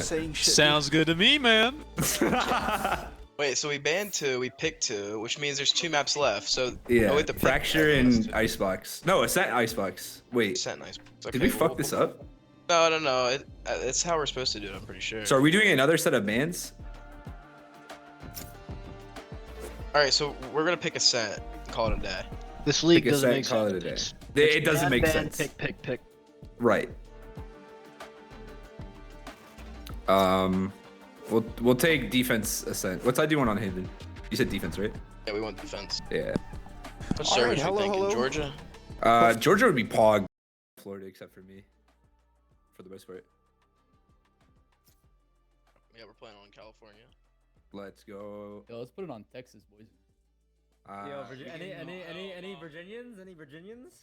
saying shit. Sounds good to me, man. Wait, so we banned 2, we picked 2, which means there's 2 maps left. So Yeah, oh, wait, the Fracture and Icebox. No, Ascent Icebox. Wait, Ascent Icebox. Okay, did we fuck this up? No. It's how we're supposed to do it, I'm pretty sure. So are we doing another set of bans? Alright, so we're gonna pick Ascent and call it a day. This league Pick doesn't Ascent, make call sense. it a day. It doesn't make sense. Pick. Right. We'll take defense Ascent. What's I doing on Haven? You said defense, right? Yeah, we want defense. Yeah. What All right, servers we thinking? Georgia? Georgia would be Pog. Florida, except for me. For the most part. Yeah, we're playing on California. Let's go. Yo, let's put it on Texas, boys. Yo, any Virginians? Any Virginians?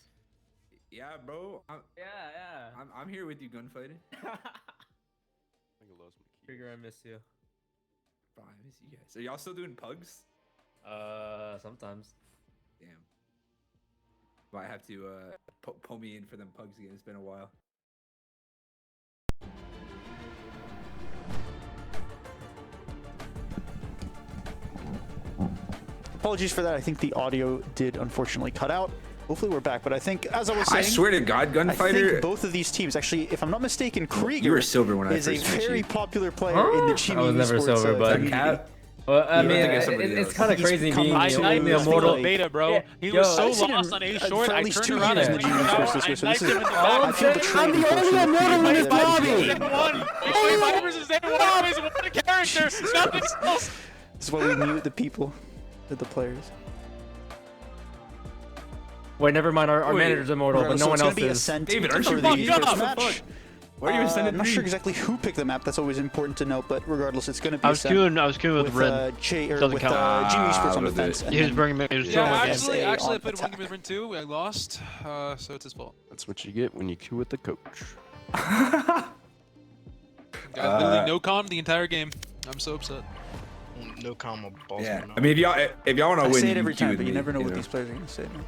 Yeah, bro. Yeah. I'm here with you, gunfighting. Trigger, I miss you. Bro, I miss you guys. Are y'all still doing pugs? Sometimes. Damn. Might have to pull me in for them pugs again. It's been a while. Apologies for that. I think the audio did unfortunately cut out. Hopefully we're back. But I think, as I was saying, I swear to God, I gunfighter. think both of these teams, actually, if I'm not mistaken, Krieger You were silver when I is a first met very you. popular player in the GMU I was never sports, silver, but community. Well, I You mean, think it's somebody it's else. kind of He's crazy become being like the a immortal. like- Beta, bro. Yeah, He yo, was so I've seen lost him on A for short. at I least turned 2 around years and in the GMU sports this year, so this is, I'm I feel saying, betrayed. I'm the only unfortunately. immortal in this lobby. Everybody versus everyone. Always one character. Nothing else. This is why we mute the people, the players. Wait, never mind. Our Wait, manager's immortal, but So no one it's else gonna be is. Ascent David, aren't for you the fucked first up? match. Why are you sending I'm not me? sure exactly who picked the map. That's always important to note. But regardless, it's going to be I was queuing with Red. GMU Sports on we'll do defense. it. and He was then bringing me. He was Yeah, throwing my game. actually, on I played one attack. game with Rin 2. I lost, so it's his fault. That's what you get when you queue with the coach. Got literally no calm the entire game. I'm so upset. No combo balls. Yeah. I mean, if y'all want to I win, say it every queue time, with but you me, never know what know. these players are going to say. Man.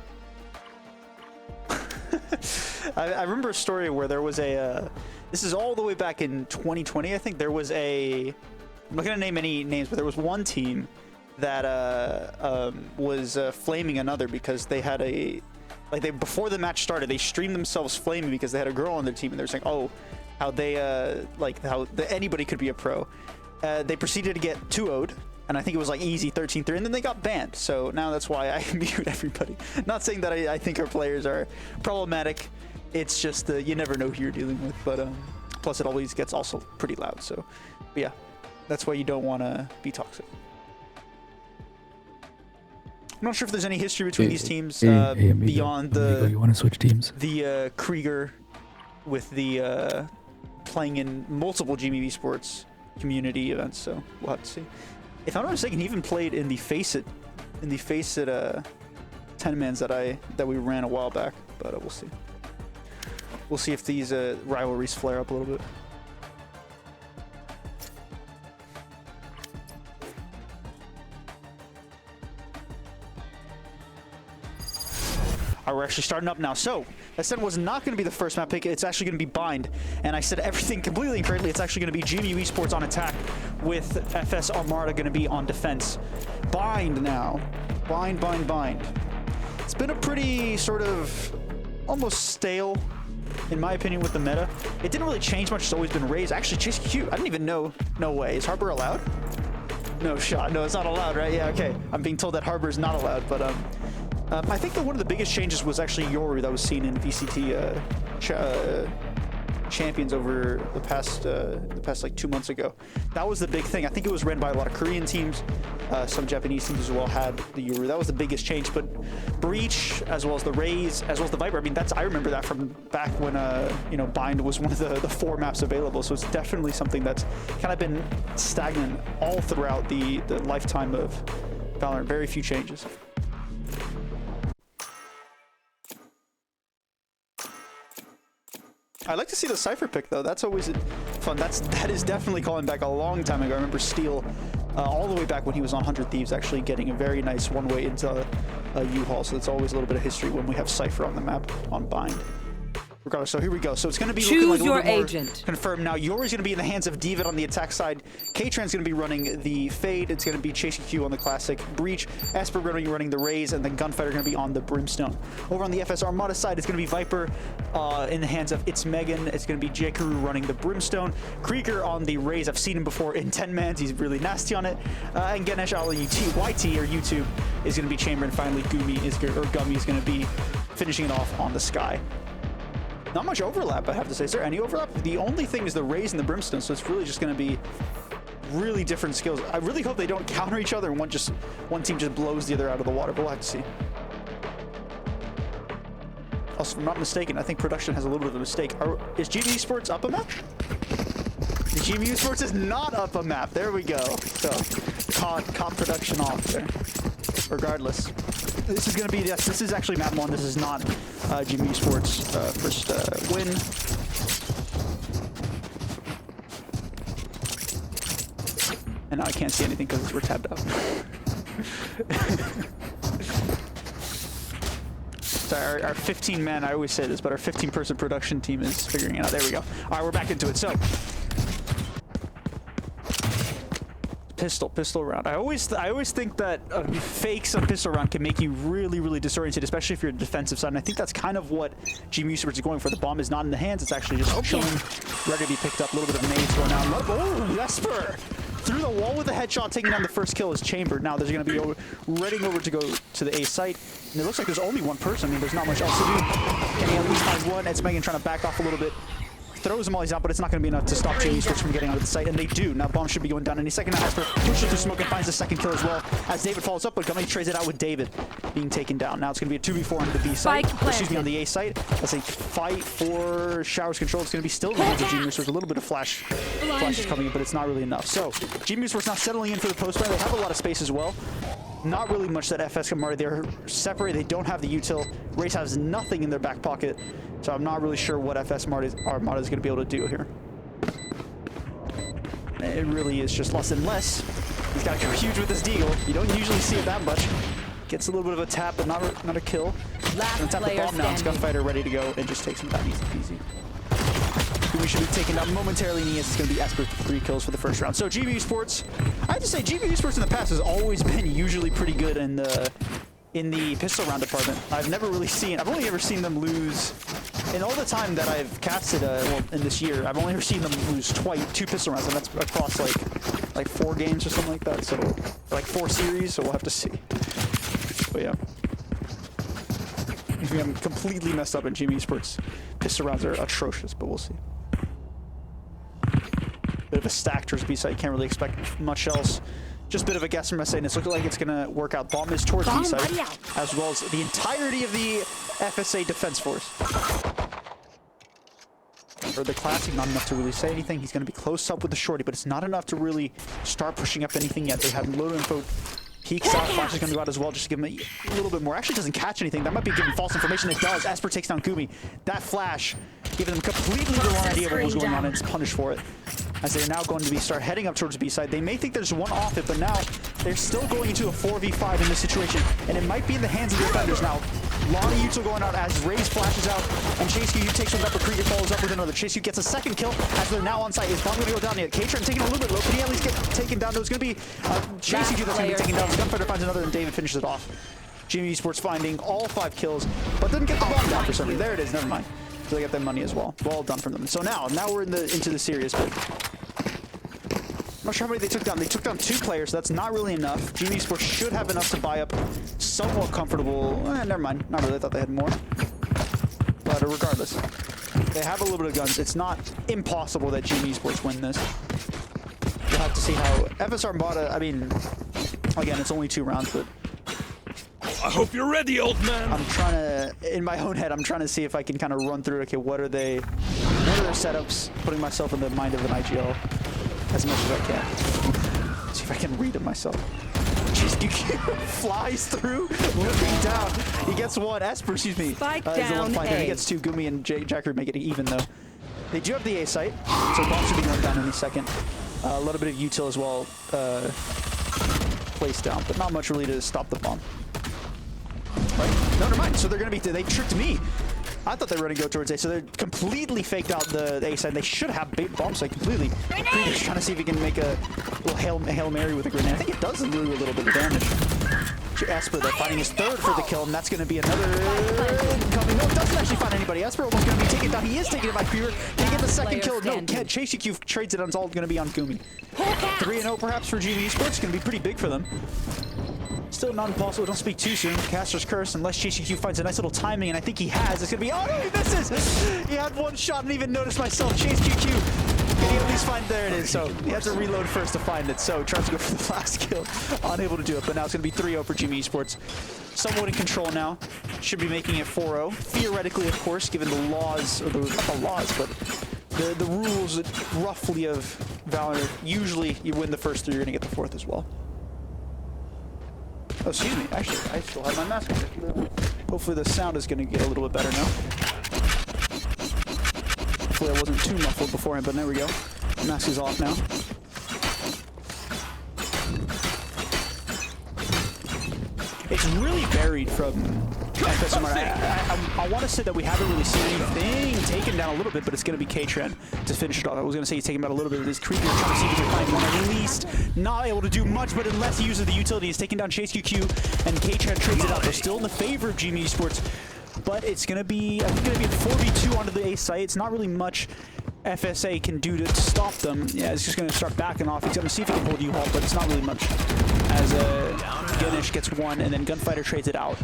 I remember a story where there was a. This is all the way back in 2020. I think there was a. I'm not going to name any names, but there was one team that was flaming another because they had a. Like before the match started, they streamed themselves flaming because they had a girl on their team, and they were saying, "Oh, how they anybody could be a pro." They proceeded to get 2-0'd. And I think it was like easy 13-3, and then they got banned. So now that's why I mute everybody. Not saying that I think our players are problematic. It's just you never know who you're dealing with. But plus it always gets also pretty loud. So but yeah, that's why you don't want to be toxic. I'm not sure if there's any history between these teams beyond the. You want to switch teams? The Krieger with the playing in multiple GMU sports community events. So we'll have to see. If I'm not mistaken, he even played in the Face It 10-mans that we ran a while back. But we'll see. We'll see if these rivalries flare up a little bit. All right, we're actually starting up now. So, I said it was not going to be the first map pick. It's actually going to be Bind. And I said everything completely incorrectly. It's actually going to be GMU Esports on attack with FS Armada going to be on defense. Bind now. Bind. It's been a pretty sort of almost stale, in my opinion, with the meta. It didn't really change much. It's always been raised. Actually, just cute. I didn't even know. No way. Is Harbor allowed? No shot. No, it's not allowed, right? Yeah, okay. I'm being told that Harbor is not allowed, but I think that one of the biggest changes was actually Yoru that was seen in VCT champions over the past like 2 months ago. That was the big thing. I think it was ran by a lot of Korean teams. Some Japanese teams as well had the Yoru. That was the biggest change. But Breach, as well as the Raze, as well as the Viper. I mean, I remember that from back when Bind was one of the 4 maps available. So it's definitely something that's kind of been stagnant all throughout the lifetime of Valorant. Very few changes. I like to see the Cypher pick though. That's always fun. That is definitely calling back a long time ago. I remember Steel, all the way back when he was on 100 Thieves, actually getting a very nice one-way into a U-Haul. So it's always a little bit of history when we have Cypher on the map on Bind. regardless. So here we go. So it's going to be Choose looking like a your little bit more agent. confirmed now. Yori's going to be in the hands of David on the attack side. K-Tran's going to be running the Fade. It's going to be Chasing Q on the Classic Breach. Esper going to be running the Raze, and then Gunfighter going to be on the Brimstone. Over on the FS Armada side, it's going to be Viper in the hands of It's Megan. It's going to be J.Crew running the Brimstone. Krieger on the Raze. I've seen him before in 10-mans. He's really nasty on it. And Ganesh YT or YouTube is going to be Chamber, and finally Gummy is going to be finishing it off on the Sky. Not much overlap, I have to say. Is there any overlap? The only thing is the Raze and the Brimstone, so it's really just going to be really different skills. I really hope they don't counter each other and one team just blows the other out of the water, but we'll have to see. Also, if I'm not mistaken, I think production has a little bit of a mistake. Is GMU Sports up a map? The GMU Sports is not up a map. There we go. So, caught production off there. Regardless. This is going to be, yes, this is actually map 1. This is not GMU Sports' first win. And now I can't see anything because we're tabbed out. Sorry, our 15-man, I always say this, but our 15-person production team is figuring it out. There we go. All right, we're back into it. So, pistol round. I always think that fakes on pistol round can make you really disoriented, especially if you're a defensive side. And I think that's kind of what GMU Sports is going for. The bomb is not in the hands; it's actually just chilling, ready to be picked up. A little bit of nades going on. Oh, Jesper through the wall with a headshot, taking down the first kill is Chamber. Now there's going to be readying over to go to the A site, and it looks like there's only one person. I mean, there's not much else to do. Can he at least find one? It's Megan trying to back off a little bit. Throws him while he's out, but it's not going to be enough to stop GMU Sports from getting out of the site, and they do. Now bomb should be going down any second. Now Esper pushes through smoke and finds the second kill as well, as David follows up, but Gummy trades it out with David being taken down. Now it's going to be a 2v4 on the B site. Excuse me, on the A site. That's a fight for Showers control. It's going to be still in the hands of GMU Sports. A little bit of flashes coming in, but it's not really enough. So GMU Sports now settling in for the post play. They have a lot of space as well. Not really much that FS can mark. They're separate. They don't have the util. Race has nothing in their back pocket. So I'm not really sure what FS Armada is going to be able to do here. It really is just less and less. He's got to go huge with this deagle. You don't usually see it that much. Gets a little bit of a tap, but not a kill. Gonna tap the bomb now. It's Gunfighter ready to go and just takes him down easy peasy. We should be taken down momentarily, and it's going to be Esper for 3 kills for the first round. So GMU Sports, I have to say, GMU Sports in the past has always been usually pretty good in the pistol round department. I've only ever seen them lose, in all the time that I've casted, well, in this year, I've only ever seen them lose 2 pistol rounds, and that's across like 4 games or something like that. So, like 4 series, so we'll have to see. But yeah. I'm completely messed up, and GMU Sports pistol rounds are atrocious, but we'll see. Bit of a stack towards B side. Can't really expect much else. Just a bit of a guess from SA, and it's looking like it's going to work out. Bomb is towards B side, as well as the entirety of the FSA defense force. For the Classic, not enough to really say anything. He's going to be close up with the shorty, but it's not enough to really start pushing up anything yet. They have low info. Peeks out, Flash is going to go out as well, just to give him a little bit more. Actually doesn't catch anything. That might be giving false information. It does. Esper takes down Gumi. That Flash giving them completely the wrong idea of what was going on, and it's punished for it. As they're now going to start heading up towards B side. They may think there's one off it, but now they're still going into a 4v5 in this situation, and it might be in the hands of the defenders now. A lot of util going out as Raze flashes out, and Chase U takes one up, but Krieger follows up with another. Chase U gets a second kill as they're now on site. Is bomb going to go down yet? K-Tran taking a little bit low. Can he at least get taken down? There's going to be Chase U that's going to be taken down. Gunfighter finds another, and David finishes it off. GMU Sports finding all 5 kills, but didn't get the bomb down for some reason. There it is. Never mind. So they get their money as well. Well done from them. So now we're into the serious bit. I'm not sure how many they took down. They took down 2 players, so that's not really enough. GMU Sports should have enough to buy up somewhat comfortable. Never mind. Not really. I thought they had more. But regardless, they have a little bit of guns. It's not impossible that GMU Sports win this. We'll have to see how FS Armada, I mean, again, it's only 2 rounds, but I hope you're ready, old man. I'm trying to, in my own head, I'm trying to see if I can kind of run through, okay, what are their setups, putting myself in the mind of an IGL as much as I can. See if I can read it myself. Jeez, flies through, looking down. He gets 1. Esper, excuse me. Spike is the one down flying. A. He gets 2. Gumi and Jacker make it even, though. They do have the A site, so bomb should be going down any second. A little bit of util as well placed down, but not much really to stop the bomb. Right? No, never mind. So they're going to be, they tricked me. I thought they were going to go towards A, so they're completely faked out the A side. They should have bomb site completely. Krieger's trying to see if he can make a little Hail Mary with a grenade. I think it does do a little bit of damage. Esper, they're finding his third for the kill, and that's going to be another coming. No, it doesn't actually find anybody. Esper almost going to be taken down. He is taken it by Krieger. Can he get the second kill? No, can't. Chase EQ trades it on. It's all going to be on Gumi. 3-0 perhaps for GMU Esports. Going to be pretty big for them. Still not impossible. Don't speak too soon. Caster's Curse, unless JCQ finds a nice little timing, and I think he has. It's going to be, oh no, he misses! He had one shot and didn't even notice myself. Chase QQ. Can he at least find, there it is. So he has to reload first to find it. So tries to go for the last kill. Unable to do it, but now it's going to be 3-0 for GMU Esports. Somewhat in control now. Should be making it 4-0. Theoretically, of course, given the laws, or not the laws, but the rules roughly of Valorant. Usually you win the first 3, you're going to get the 4th as well. Oh, excuse me. Actually, I still have my mask on. Hopefully the sound is going to get a little bit better now. Hopefully I wasn't too muffled beforehand, but there we go. The mask is off now. It's really varied from FS Armada. I want to say that we haven't really seen anything taken down a little bit, but it's going to be K-Tren to finish it off. I was going to say he's taking out a little bit of this Krieger, trying to see if he can find one at least. Not able to do much, but unless he uses the utility, he's taking down Chase QQ, and K-Tren trades it out. They're still in the favor of GMU Esports, but it's going to be, I think, going to be a 4v2 onto the A site. It's not really much FSA can do to stop them. Yeah, it's just going to start backing off. He's going to see if he can hold U-Haul, but it's not really much. As Ganesh gets one, and then Gunfighter trades it out.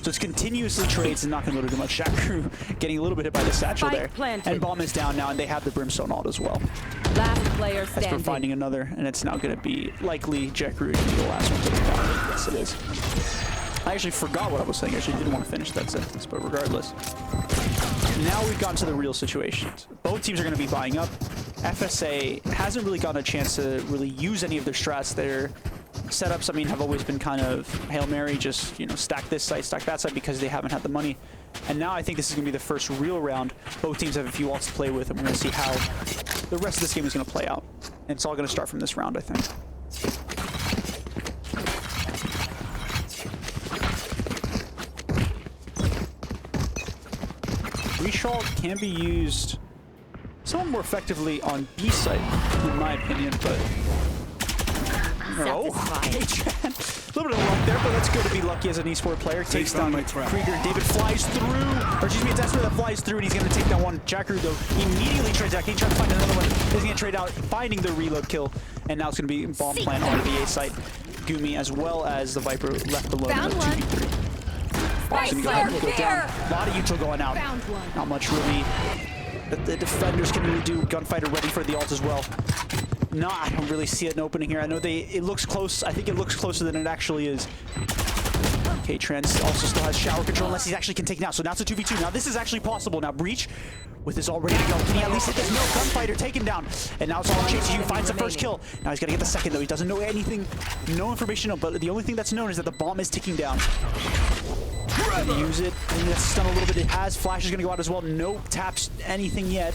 So it's continuously trades and not going to do much. Shaq getting a little bit hit by the satchel there. And Bomb is down now, and they have the Brimstone ult as well. Last player standing. As we're finding another, and it's now going to be likely Jekru to be the last one to take down. Yes, it is. I actually forgot what I was saying. I actually didn't want to finish that sentence, but regardless. Now we've gotten to the real situations. Both teams are going to be buying up. FSA hasn't really gotten a chance to really use any of their strats. Their setups, I mean, have always been kind of Hail Mary, just, you know, stack this side, stack that side, because they haven't had the money. And now I think this is going to be the first real round. Both teams have a few ults to play with, and we're going to see how the rest of this game is going to play out. And it's all going to start from this round, I think. Reshalt can be used somewhat more effectively on B site, in my opinion, but no. A little bit of luck there, but that's good to be lucky as an esport player. Takes down Krieger. David flies through, or excuse me, it's Esper that flies through, and he's going to take down one. Jackeru, though, immediately trades out. He's trying to find another one. He's going to trade out, finding the reload kill, and now it's going to be bomb plant on the A site. Gumi, as well as the Viper, left alone in the 2v3. Bob's going to go ahead and go down. A lot of util going out. Not much really that the defenders can really do. Gunfighter ready for the ult as well. No, I don't really see an opening here. I know it looks close. I think it looks closer than it actually is. K-Trans also still has shower control unless he actually can take it out. So now it's a 2v2. Now this is actually possible. Now Breach with his all ready to go. Can he at least hit this? No, Gunfighter taken down. And now it's all chasing. He finds the first kill. Now he's got to get the second, though. He doesn't know anything. No information, but the only thing that's known is that the bomb is ticking down. Gonna use it. I think that's stun a little bit. It has. Flash is going to go out as well. No taps anything yet.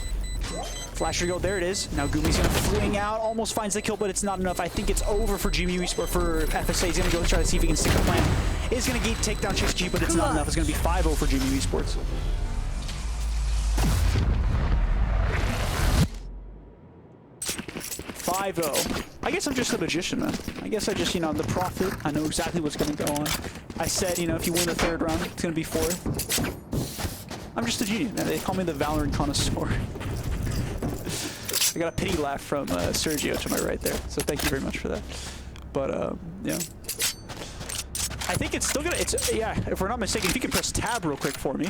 Flasher go, there it is. Now Gumi's gonna fling out, almost finds the kill, but it's not enough. I think it's over for GMU Esports, for FSA. He's gonna go try to see if he can stick a plan. It's gonna take down Chase G, but it's not enough. It's gonna be 5-0 for GMU Esports. I guess I'm just a magician, man. I guess I just, you know, I'm the prophet. I know exactly what's gonna go on. I said, you know, if you win the 3rd round, it's gonna be 4th. I'm just a genius, man. They call me the Valorant connoisseur. I got a pity laugh from Sergio to my right there, so thank you very much for that. But yeah, I think it's still gonna. Yeah, if we're not mistaken, if you can press tab real quick for me,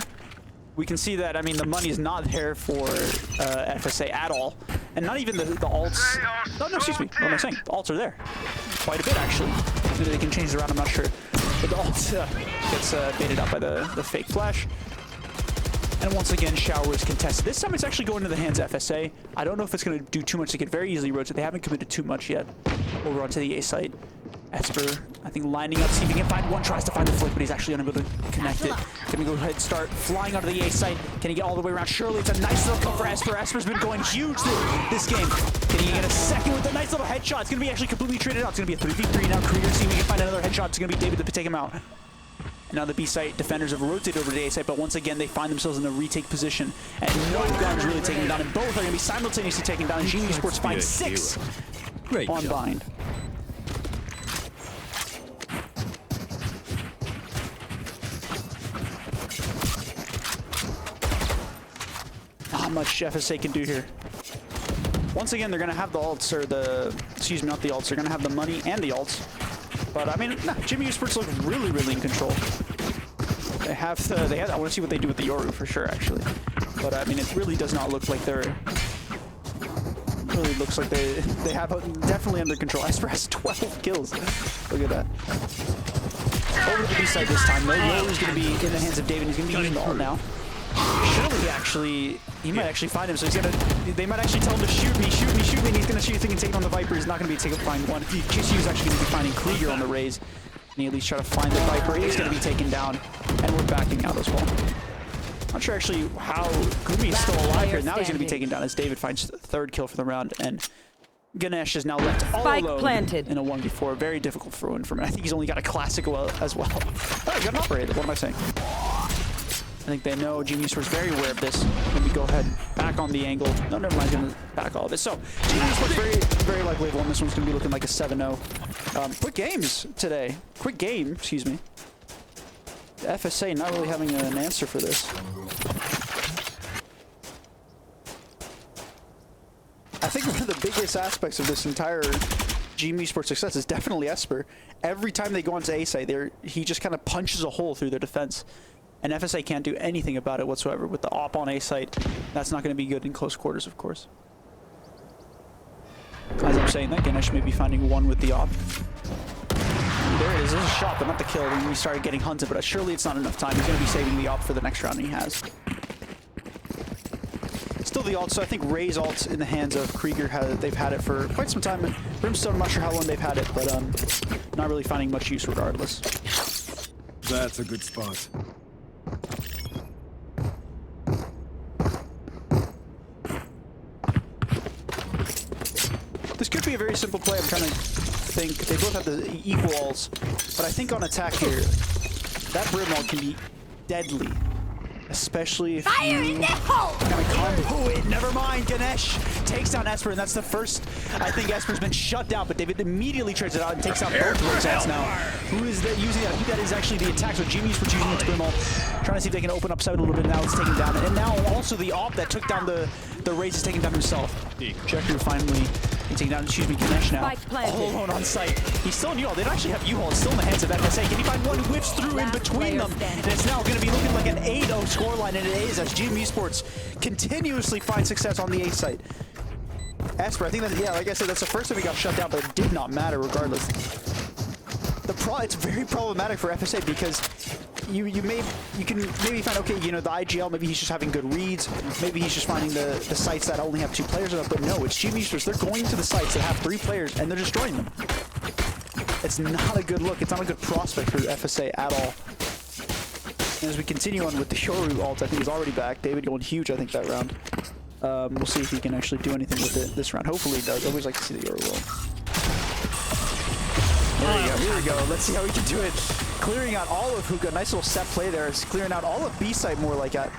we can see that. I mean, the money is not there for FSA at all, and not even the alts. No, excuse me. What am I saying? The alts are there, quite a bit actually. Maybe they can change it around. I'm not sure. But the alt gets baited out by the fake flash. And once again, shower is contested. This time it's actually going to the hands of FSA. I don't know if it's going to do too much. They could very easily rotate. They haven't committed too much yet. Over onto the A site. Esper, I think, lining up, see if he can find one. Tries to find the flick, but he's actually unable to connect it. Gonna go ahead and start flying onto the A site. Can he get all the way around? Surely it's a nice little kill for Esper. Esper's been going huge this game. Can he get a second with a nice little headshot? It's going to be actually completely traded out. It's going to be a 3v3 now. Krieger, see if we can find another headshot. It's going to be David to take him out. And now the B site defenders have rotated over to A site, but once again they find themselves in a retake position, and no gun's really taking them down, and both are going to be simultaneously taken down. And GMU Sports finds 6 on bind. Not much FSA can do here. Once again, they're going to have the ults, or the, excuse me, not the ults. They're going to have the money and the ults. But I mean, nah, GMU Sports look really, really in control. They have the, I want to see what they do with the Yoru for sure, actually. But I mean, it really does not look like they're, really looks like they have definitely under control. Esper has 12 kills. Look at that. Over to the B side this time, though. Yoru's going to be in the hands of David. He's going to be using the ult now. Surely actually, he might actually find him, so he's gonna, they might actually tell him to shoot me, shoot me, shoot me, and he's gonna shoot, thinking taking on the Viper. He's not gonna be taking find one. GCU is actually gonna be finding Krieger on the Raze, and he at least try to find the Viper. He's gonna be taken down, and we're backing out as well. Not sure actually how Gumi is still alive here. Now he's gonna be taken down as David finds the 3rd kill for the round, and Ganesh is now left all alone in a 1v4. Very difficult for him. I think he's only got a classic as well. Oh, he got an operator. What am I saying? I think they know GMU Sports very aware of this. Maybe go ahead, back on the angle. No, never mind, he's going to back all of it. So, GMU Sports very likely have won. This one's going to be looking like a 7-0. Quick games today. Quick game, excuse me. The FSA not really having an answer for this. I think one of the biggest aspects of this entire GMU Sports success is definitely Esper. Every time they go onto A site, he just kind of punches a hole through their defense. And FSA can't do anything about it whatsoever with the op on A site. That's not going to be good in close quarters, of course. As I'm saying that, Ganesh may be finding one with the op. There it is. There's a shot, but not the kill. When we started getting hunted, but surely it's not enough time. He's going to be saving the op for the next round, and he has. Still the ult, so I think Ray's ult in the hands of Krieger, they've had it for quite some time. Brimstone, I'm not sure how long they've had it, but not really finding much use regardless. That's a good spot. This could be a very simple play. I'm trying to think. They both have the equal ults, but I think on attack here, that Brim ult can be deadly. Especially if you kind of combo it. Never mind, Ganesh takes down Esper, and that's the first. I think Esper's been shut down, but David immediately trades it out and takes out both Rosettes now. Who is that using that? I think that is actually the attack, so GMU's for using its Brim ult. Trying to see if they can open up side a little bit. Now it's taken down, and now also the op that took down the Raze is taking down himself. Checker finally taking down, excuse me, Ganesh now. All alone on site. He's still in U-Haul. They don't actually have U-Haul. It's still in the hands of FSA. Can he find one who whips through in between them? And it's now going to be looking like an 8-0 scoreline, and it is as GMU Sports continuously find success on the A site. Esper, I think that, yeah, like I said, that's the first time he got shut down, but it did not matter regardless. It's very problematic for FSA because you can maybe find, okay, you know, the IGL, maybe he's just having good reads, maybe he's just finding the sites that only have 2 players enough, but no, it's GMU Sports. They're going to the sites that have 3 players and they're destroying them. It's not a good look. It's not a good prospect for FSA at all. And as we continue on with the Yoru ult, I think he's already back. David going huge, I think, that round. We'll see if he can actually do anything with it this round. Hopefully he does. I always like to see the Yoru ult. There we go, here we go. Let's see how we can do it. Clearing out all of Hookah. Nice little set play there. It's clearing out all of B site more like that.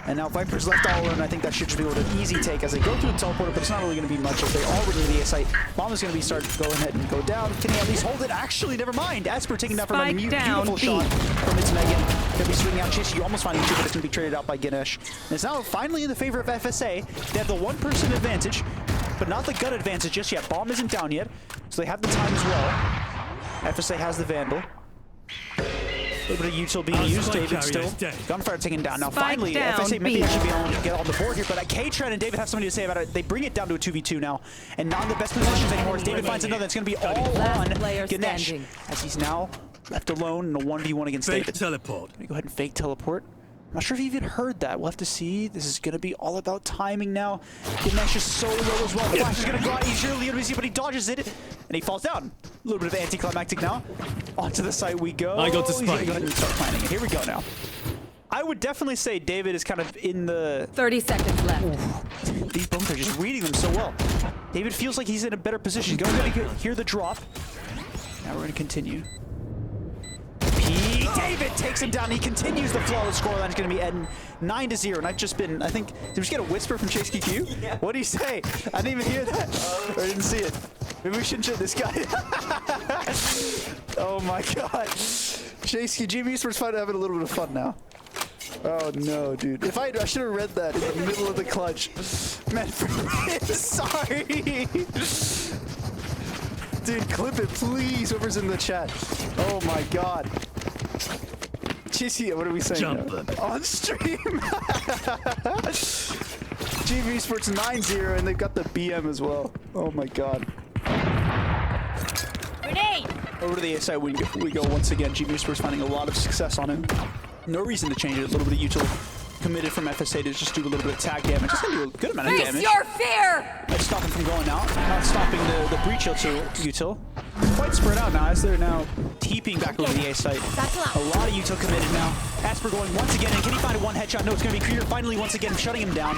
And now Viper's left all alone. I think that should just be able to easy take as they go through the teleporter, but it's not really going to be much if they all were to the A site. Bomb is going to be going ahead and go down. Can he at least hold it? Actually, never mind. Esper taking down from a beautiful shot from its Megan. Going to be swinging out. Chase, you almost finding 2, but it's going to be traded out by Ganesh. And it's now finally in the favor of FSA. They have the 1-person advantage, but not the gun advantage just yet. Bomb isn't down yet, so they have the time as well. FSA has the Vandal. A little bit of util being used. David still. Gunfire taken down. Now finally, FSA maybe should be able to get on the board here, but K-Tren and David have something to say about it. They bring it down to a 2v2 now, and not in the best positions anymore as David finds another. It's going to be all on Ganesh as he's now left alone in a 1v1 against David. Teleport. Let me go ahead and fake teleport. I'm not sure if he even heard that. We'll have to see. This is going to be all about timing now. Ganesh is so low as well. Flash is going to go out. He's really easy, but he dodges it, and he falls down. A little bit of anticlimactic now. Onto the site we go. I got the spike. He's going to go ahead and start planning it. Here we go now. I would definitely say David is kind of in the... 30 seconds left. Ooh, these both are just reading them so well. David feels like he's in a better position. He's going to hear the drop. Now we're going to continue. Peek. David takes him down. He continues the flawless scoreline. It's going to be end 9-0. And I've just been, I think, did we just get a whisper from Chase QQ? Yeah. What did he say? I didn't even hear that. Or I didn't see it. Maybe we shouldn't shit this guy. Oh my god. Chase QQ, GMU Sports Fight having a little bit of fun now. Oh no, dude. If I should have read that in the middle of the clutch. Man, sorry. Dude, clip it, please. Whoever's in the chat. Oh my god. GC, what are we saying? On stream. GMU Sports 9-0, and they've got the BM as well. Oh my god. Grenade! Over to the A side we go once again. GMU Sports finding a lot of success on him. No reason to change it. A little bit of util committed from FSA to just do a little bit of tag damage. Just gonna do a good amount of damage. Face your fear! Let's stop him from going out. Not stopping the breach util. Quite spread out now as they're now TPing back over the A site. A lot of util committed now. Asper going once again, and can he find a one headshot? No, it's going to be Krieger finally once again shutting him down.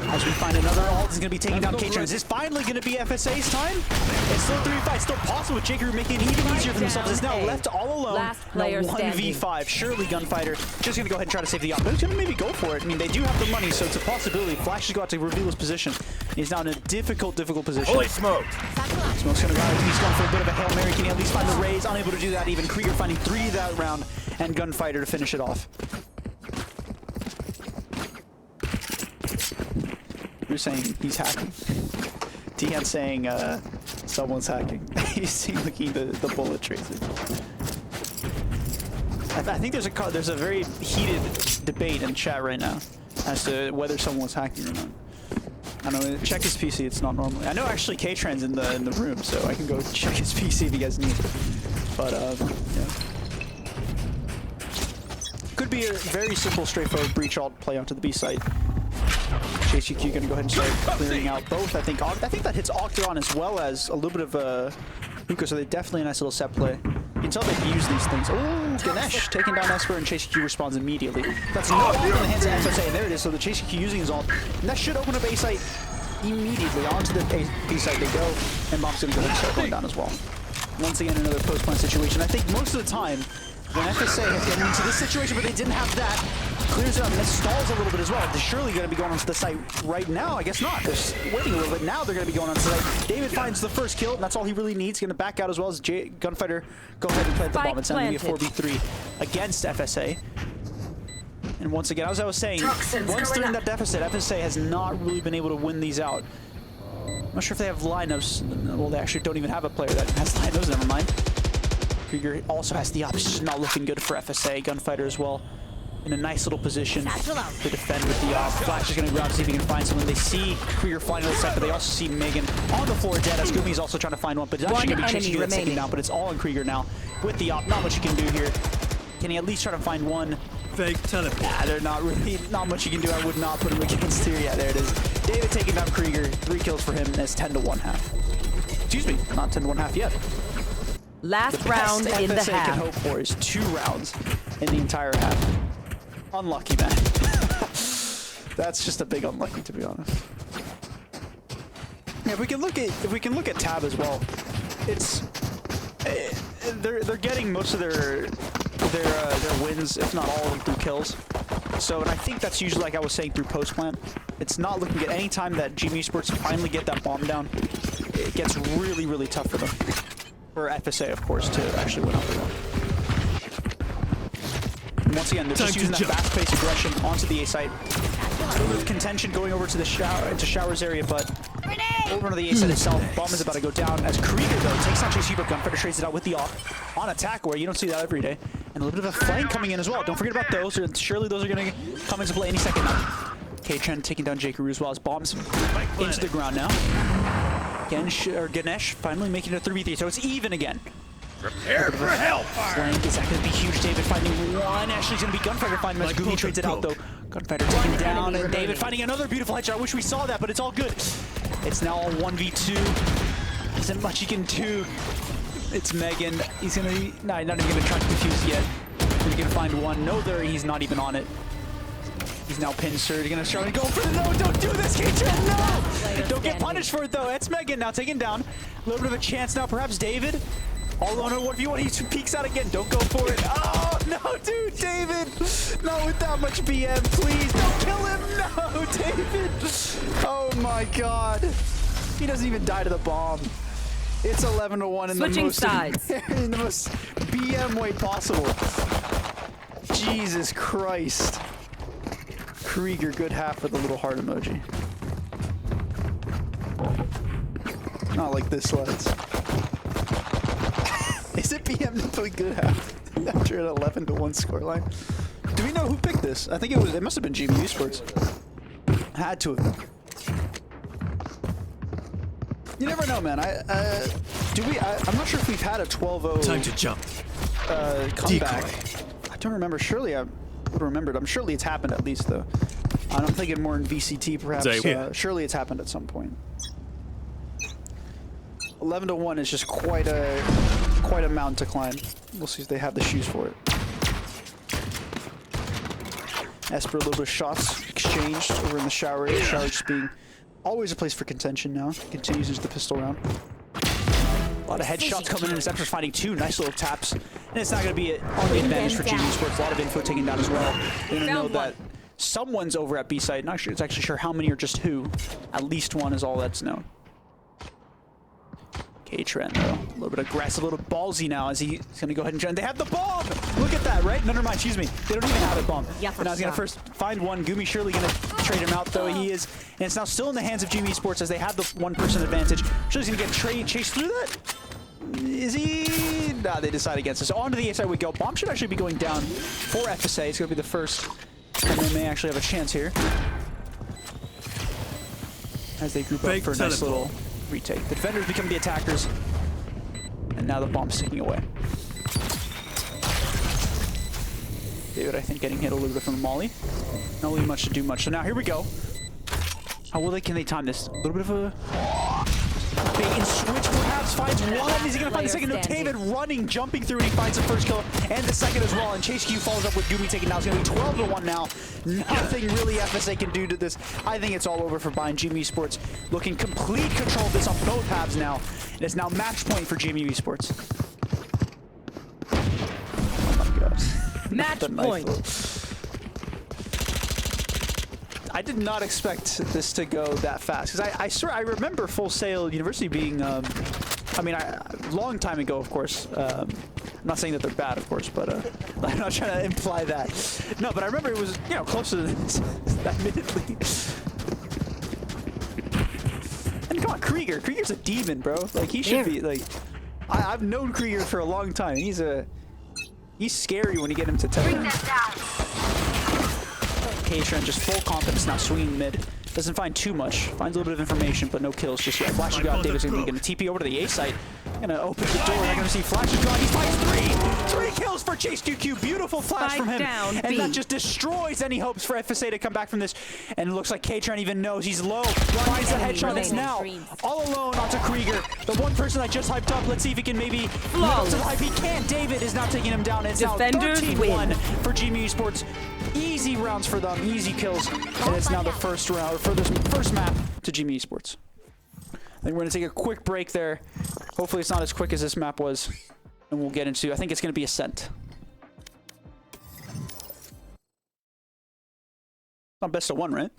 As we find another ult, is going to be taking down K-Trans. Is this finally going to be FSA's time? It's still 3v5, still possible with J.Crew making it even easier for themselves. It's now left all alone. Last player now 1v5. Surely Gunfighter just going to go ahead and try to save the op. But he's going to maybe go for it. I mean, they do have the money, so it's a possibility. Flash is going to reveal his position. He's now in a difficult position. Holy smokes! Smoke's going to go. He's going for a bit of a Hail Mary. Can he at least find the raise? Unable to do that even. Krieger finding 3 that round, and Gunfighter to finish it off. You're saying he's hacking. Tian saying someone's hacking. He's looking at the bullet tracer. I think there's a very heated debate in chat right now as to whether someone's hacking or not. I don't know. Check his PC. It's not normally. I know actually K-Tran's in the room, so I can go check his PC if you guys need it. But yeah. Could be a very simple, straightforward breach alt play onto the B site. JCQ gonna go ahead and start clearing out both. I think that hits Octagon as well as a little bit of Hookah, so they definitely a nice little set play. You can tell they've used these things. Oh, Ganesh taking down Esper, and JCQ responds immediately. That's no ult in the hands of FSA. There it is. So the JCQ using his ult, and that should open up A site immediately. Onto the B site they go, and Bomb's gonna go ahead and start going down as well. Once again, another post-plant situation. I think most of the time, when FSA has gotten into this situation, but they didn't have that, clears it up, and it stalls a little bit as well. They're surely going to be going onto the site right now. I guess not. They're waiting a little bit. Now they're going to be going onto the site. David finds the first kill, and that's all he really needs. Going to back out as well as Gunfighter go ahead and plant the bomb. It's going to be a 4v3 against FSA. And once again, as I was saying, once they're in that deficit, FSA has not really been able to win these out. I'm not sure if they have lineups. Well, they actually don't even have a player that has lineups. Never mind. Krieger also has the option. It's just not looking good for FSA. Gunfighter as well in a nice little position to defend with the op. Flash is going to go out to see if he can find someone. They see Krieger flying to the side, but they also see Megan on the floor dead. As Goomy is also trying to find one, but it's actually going to be Chase that's taken down. But it's all on Krieger now with the op. Not much he can do here. Can he at least try to find one? Fake teleport. They're not really, not much you can do. I would not put him against here. Yeah, there it is. David taking down Krieger. 3 kills for him, and it's 10-1 half. Excuse me, not 10-1 half yet. Last round in the half. The best FSA can hope for is 2 rounds in the entire half. Unlucky, man. That's just a big unlucky, to be honest. Yeah, if we can look at Tab as well, it's they're getting most of their wins, if not all of them, through kills. So, and I think that's usually, like I was saying, through post plant. It's not looking good. Any time that GMU Sports finally get that bomb down, it gets really, really tough for them. For FSA, of course, to actually win out the round. Once again, they're just using that fast-paced aggression onto the A site. A little bit of contention going over to the Showers area, but over to the A site itself. Bomb is about to go down as Krieger, though, takes on Chase Hubert. Gunfighter trades it out with the off on attack, where you don't see that every day. And a little bit of a flank coming in as well. Don't forget about those. Surely those are going to come into play any second now. K-Chen taking down J.Crew as well as bombs into the ground now. Ganesh finally making it a 3v3, so it's even again. Prepare for hellfire! Flank is that going to be huge. David finding one. Actually, it's going to be Gunfighter finding him as Goomy trades it out, though. Gunfighter taking down, and David finding another beautiful headshot. I wish we saw that, but it's all good. It's now all 1v2. Isn't much he can do. It's Megan. He's going to... No, not even going to try to defuse yet. He's going to find one. No, there. He's not even on it. He's now pinned, sir. You're going to try to go for the... No, don't do this, K-Trend. No! Don't get punished for it, though. It's Megan now taken down. A little bit of a chance now. Perhaps David. All alone on 1v1. He peeks out again. Don't go for it. Oh! No, dude, David. Not with that much BM, please. Don't kill him. No, David. Oh my God. He doesn't even die to the bomb. It's 11-1 in Switching the most sides. in the most BM way possible. Jesus Christ. Krieger, good half with a little heart emoji. Not like this, lads. Is it BM doing good half after an 11-1 scoreline? Do we know who picked this? I think it must have been GMU Sports. Had to have been. You never know, man. I'm not sure if we've had a 12-0 Time to jump. comeback. Decoy. I don't remember. Surely I would have remembered. Surely it's happened at least, though. I'm thinking more in VCT, perhaps. Surely it's happened at some point. 11-1 is just quite a mountain to climb. We'll see if they have the shoes for it. Esper, a little bit of shots exchanged over in the shower area. Shower just being always a place for contention now. Continues into the pistol round. A lot of headshots coming in as Esper's finding two nice little taps. And it's not going to be on the advantage for GMU Sports. A lot of info taken down as well. They're going to know that someone's over at B site. Not sure, it's actually sure how many or just who. At least one is all that's known. K-Trent, though. A little bit aggressive, a little ballsy now as he's going to go ahead and try. They have the bomb! Look at that, right? No, never mind, excuse me. They don't even have a bomb. Yeah, and I was going to first find one. Gumi surely going to trade him out, though. He is. And it's now still in the hands of GMU Sports as they have the one-person advantage. Surely's going to get chased through that? Is he? Nah, they decide against us. So on to the A side we go. Bomb should actually be going down for FSA. It's going to be the first. And they may actually have a chance here. As they group up for a nice little retake. The defenders become the attackers. And now the bomb's ticking away. David, I think, getting hit a little bit from the molly. Not really much to do much. So now here we go. How well can they time this? A little bit of a bait and switch, perhaps finds one. Is he going to find the second? No, David running, jumping through, and he finds the first kill and the second as well. And Chase Q follows up with Gumi taking down. It's going to be 12-1 now. Nothing really FSA can do to this. I think it's all over for Bind. GMU Sports looking complete control of this on both halves now. And it's now match point for GMU Sports. Oh my God. Match point. I did not expect this to go that fast because I remember Full Sail University being, I mean, a long time ago, of course. I'm not saying that they're bad, of course, but I'm not trying to imply that. No, but I remember it was, close to this, admittedly. And come on, Krieger. Krieger's a demon, bro. Like, he should be, like, I've known Krieger for a long time. He's scary when you get him to 10. K-Trent just full confidence now, swinging mid. Doesn't find too much. Finds a little bit of information, but no kills just yet. Flash is gone. David's going to TP over to the A site. Going to open the door. They're going to see Flash is gone. He finds three kills for Chase QQ. Beautiful flash from him. And that just destroys any hopes for FSA to come back from this. And it looks like K-Trent even knows he's low. Finds the headshot. It's now all alone onto Krieger. The one person I just hyped up. Let's see if he can maybe live up to the hype. He can't. David is now taking him down. It's now 13-1 for GMU Sports. Easy rounds for them, easy kills, and it's now the first round, for this first map to GMU Sports. I think we're going to take a quick break there. Hopefully it's not as quick as this map was, and we'll get into, I think it's going to be Ascent. Not best of one, right?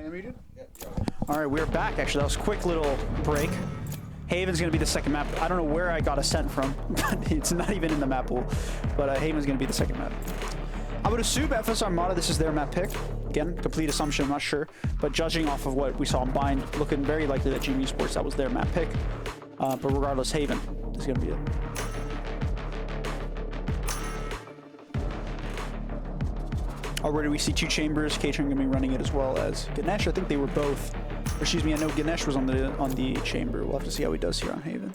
All right, we're back. Actually, that was a quick little break. Haven's going to be the second map. I don't know where I got a scent from, but it's not even in the map pool. But Haven's going to be the second map. I would assume FS Armada, this is their map pick. Again, complete assumption, I'm not sure. But judging off of what we saw in Bind, looking very likely that GMU Sports, that was their map pick. But regardless, Haven is going to be it. Already we see two chambers. Catering going to be running it as well as Ganesh. I think they were both. Or excuse me, I know Ganesh was on the chamber. We'll have to see how he does here on Haven.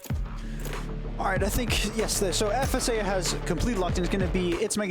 All right, I think, yes, so FSA has complete locked in. It's going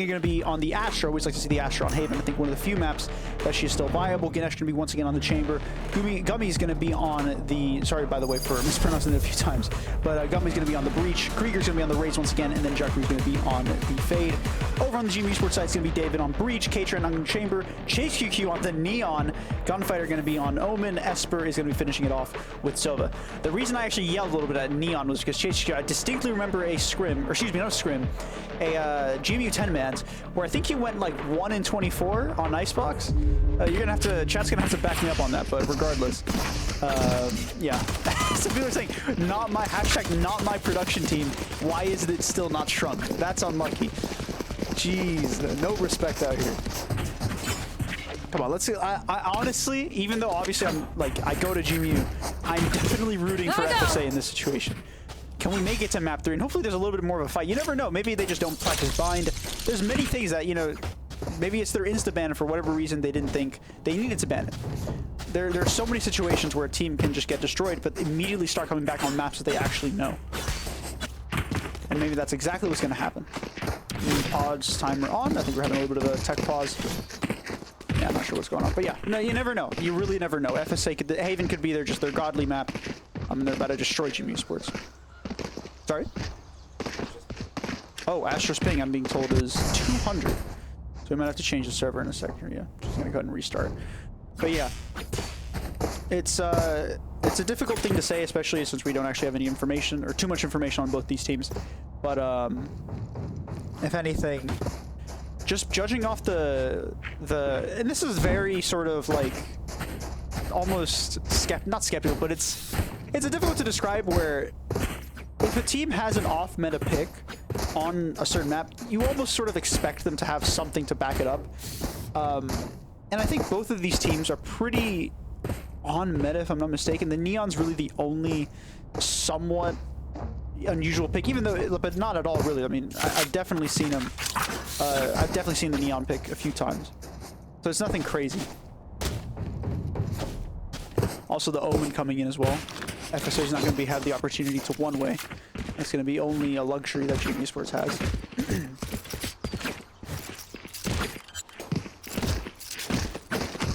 to be on the Astra. I always like to see the Astra on Haven. I think one of the few maps that she's still viable. Ganesh going to be once again on the chamber. Gummy's going to be on the, sorry, by the way, for mispronouncing it a few times, but Gummy's going to be on the Breach. Krieger's going to be on the Raids once again, and then Jackery's going to be on the Fade. Over on the GMU Sports side, it's going to be David on Breach, Katrin on Chamber, Chase QQ on the Neon, Gunfighter going to be on Omen, Esper is going to be finishing it off with Sova. The reason I actually yelled a little bit at Neon was because Chase QQ, I distinctly remember a scrim, or excuse me, not a scrim, a GMU 10-mans, where I think he went like 1 in 24 on Icebox. You're going to have to, chat's going to have to back me up on that, but regardless, yeah. Some people are saying, not my, hashtag not my production team, why is it still not shrunk? That's unlucky. Jeez, no respect out here. Come on, let's see. I honestly, even though obviously I'm like, I go to GMU, I'm definitely rooting for FSA in this situation. Can we make it to map 3? And hopefully there's a little bit more of a fight. You never know. Maybe they just don't practice Bind. There's many things that, you know, maybe it's their insta-ban, for whatever reason they didn't think they needed to ban it. There are so many situations where a team can just get destroyed, but immediately start coming back on maps that they actually know. And maybe that's exactly what's going to happen. Pause timer on. I think we're having a little bit of a tech pause. Yeah, I'm not sure what's going on. But yeah, no, you never know. You really never know. FSA could, Haven could be there, just their godly map. They're about to destroy GMU Sports. Sorry? Oh, Astra's ping, I'm being told, is 200. So we might have to change the server in a second here. Yeah, just gonna go ahead and restart. But yeah, it's a difficult thing to say, especially since we don't actually have any information, or too much information on both these teams. But if anything, just judging off the and this is very sort of like almost not skeptical, but it's difficult to describe, where if a team has an off-meta pick on a certain map, you almost sort of expect them to have something to back it up. And I think both of these teams are pretty on meta, if I'm not mistaken. The Neon's really the only somewhat unusual pick, even though, but not at all really. I mean, I've definitely seen him. I've definitely seen the Neon pick a few times, so it's nothing crazy. Also, the Omen coming in as well. FSA is not going to have the opportunity to one-way. It's going to be only a luxury that GMU Sports has.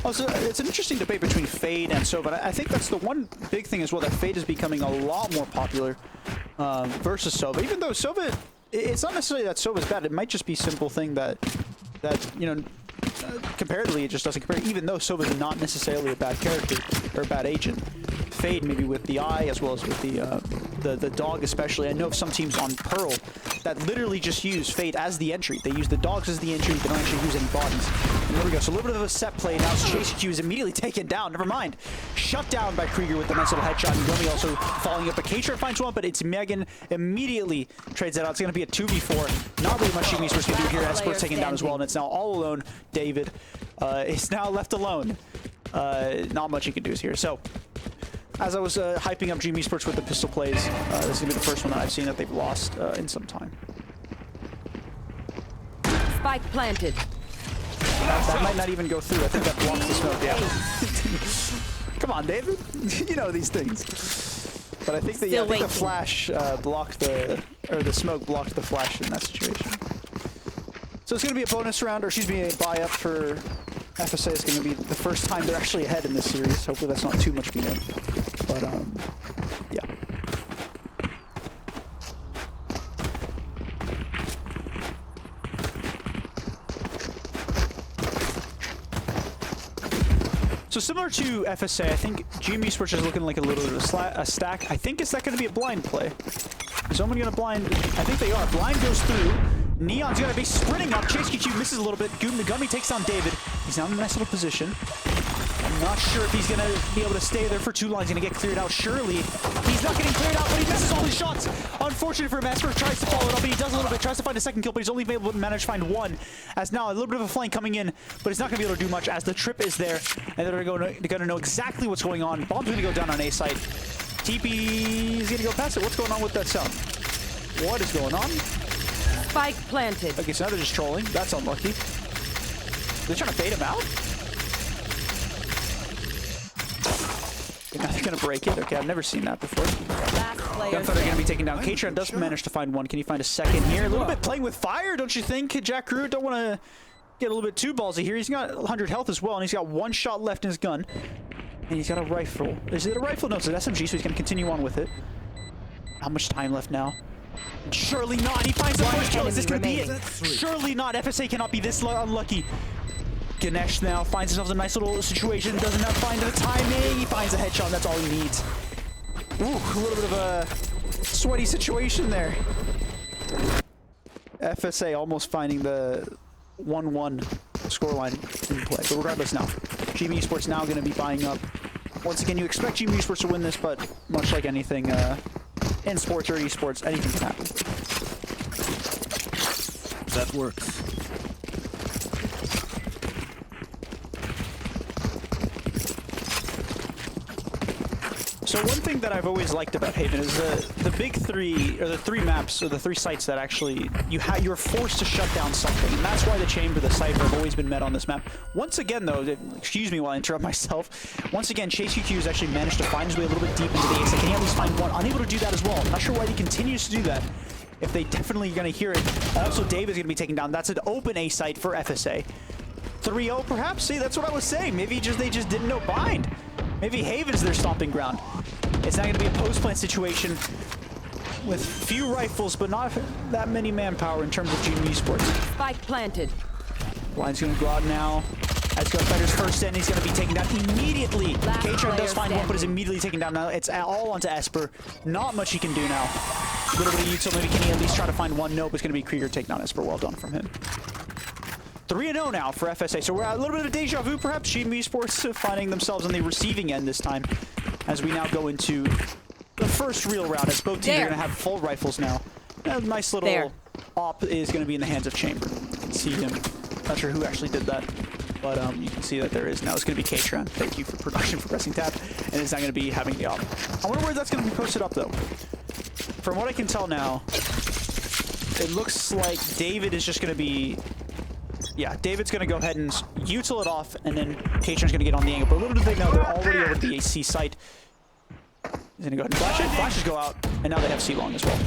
Also, it's an interesting debate between Fade and Sova. I think that's the one big thing as well, that Fade is becoming a lot more popular versus Sova. Even though Sova, it's not necessarily that Sova's bad. It might just be a simple thing that you know, comparatively, it just doesn't compare. Even though Sova's not necessarily a bad character or a bad agent. Fade maybe with the eye as well as with the dog especially. I know of some teams on Pearl that literally just use Fade as the entry. They use the dogs as the entry. They don't actually use any bodies. And there we go. So a little bit of a set play. Now Chase Q is immediately taken down. Never mind. Shut down by Krieger with the nice little headshot. And Gomi also following up. A K-Trap finds one, but it's Megan immediately trades that out. It's going to be a 2v4. Not really much GMU Sports can do here. Esper's taken down as well, and it's now all alone. David is now left alone. Not much he can do here. So, as I was hyping up GMU Sports with the pistol plays, this is going to be the first one that I've seen that they've lost in some time. Spike planted. That might not even go through. I think that blocks the smoke, yeah. Come on, David. You know these things. But I think the flash blocked the smoke blocked the flash in that situation. So it's going to be a bonus round, or excuse me, a buy-up for FSA. Is going to be the first time they're actually ahead in this series. Hopefully that's not too much beat up. But, yeah. So similar to FSA, I think GMU Sports is looking like a little bit of a stack. I think, is that going to be a blind play? Is someone going to blind? I think they are. Blind goes through. Neon's going to be sprinting up. Chase QQ misses a little bit. Gummy takes down David. He's now in a nice little position. Not sure if he's gonna be able to stay there for too long. He's gonna get cleared out, surely. He's not getting cleared out, but he misses all his shots. Unfortunate for him. Esper tries to follow it up, but he does a little bit. Tries to find a second kill, but he's only able to manage to find one. As now a little bit of a flank coming in, but he's not gonna be able to do much as the trip is there, and they're gonna know exactly what's going on. Bomb's gonna go down on A site. TP is gonna go past it. What's going on with that sound? What is going on? Spike planted. Okay, so now they're just trolling. That's unlucky. They're trying to bait him out? Now they're gonna break it. Okay, I've never seen that before. Last player. Gunfighter gonna be taken down. Katron does manage to find one. Can he find a second here? A little bit playing with fire, don't you think? Jack Crew don't want to get a little bit too ballsy here. He's got 100 health as well, and he's got one shot left in his gun. And he's got a rifle. Is it a rifle? No, it's an SMG, so he's gonna continue on with it. How much time left now? Surely not. He finds the first kill. Is this gonna be it? Surely not. FSA cannot be this unlucky. Ganesh now finds himself in a nice little situation. Doesn't have find the timing. He finds a headshot. That's all he needs. Ooh, a little bit of a sweaty situation there. FSA almost finding the 1-1 scoreline in play. But regardless now, GMU Sports now going to be buying up. Once again, you expect GMU Sports to win this, but much like anything in sports or esports, anything can happen. That works. So one thing that I've always liked about Haven is the big three, or the three maps, or the three sites that actually you're forced to shut down something, and that's why the Chamber, the Cypher have always been met on this map. Once again, though, excuse me while I interrupt myself. Once again, Chase QQ has actually managed to find his way a little bit deep into the ace. Can he at least find one? Unable to do that as well. I'm not sure why he continues to do that. If they definitely are going to hear it. Also, Dave is going to be taken down. That's an open A site for FSA. 3-0 perhaps? See, that's what I was saying. Maybe they just didn't know bind. Maybe Haven's their stomping ground. It's not going to be a post-plant situation with few rifles, but not that many manpower in terms of GMU Sports. Spike planted. Line's going to go out now. As Gunfighter's first in, he's going to be taken down immediately. Katron does find one, but is immediately taken down now. It's all onto Esper. Not much he can do now. A little bit of util, maybe can he at least try to find one? Nope, it's going to be Krieger taking down Esper. Well done from him. 3-0 now for FSA. So we're at a little bit of deja vu, perhaps. GMU Sports finding themselves on the receiving end this time, as we now go into the first real round, as both teams are going to have full rifles now. A nice little op is going to be in the hands of Chamber. You can see him. Not sure who actually did that, but you can see that there is now. It's going to be Katron. Thank you for production for pressing tab, and it's not going to be having the op. I wonder where that's going to be posted up, though. From what I can tell now, it looks like David is just going to be... Yeah, David's going to go ahead and util it off, and then Katron's going to get on the angle. But little do they know, they're already over the AC site. He's going to go ahead and flash it. Flashes go out, and now they have C-Long as well.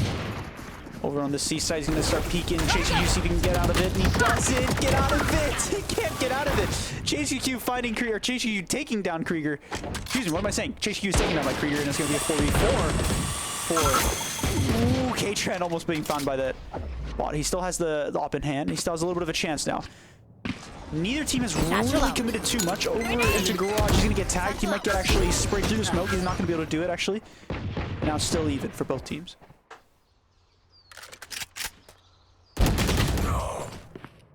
Over on the C side, he's going to start peeking. Chase QQ, see if he can get out of it, and he doesn't get out of it! He can't get out of it! Chase QQ finding Krieger, or Chase QQ taking down Krieger. Excuse me, what am I saying? Chase QQ is taking down by Krieger, and it's going to be a 4v4 for... Ooh, Katron almost being found by that bot. He still has the op in hand. He still has a little bit of a chance now. Neither team has really committed too much over into Garage. He's going to get tagged. He might get actually sprayed through the smoke. He's not going to be able to do it, actually. Now still even for both teams.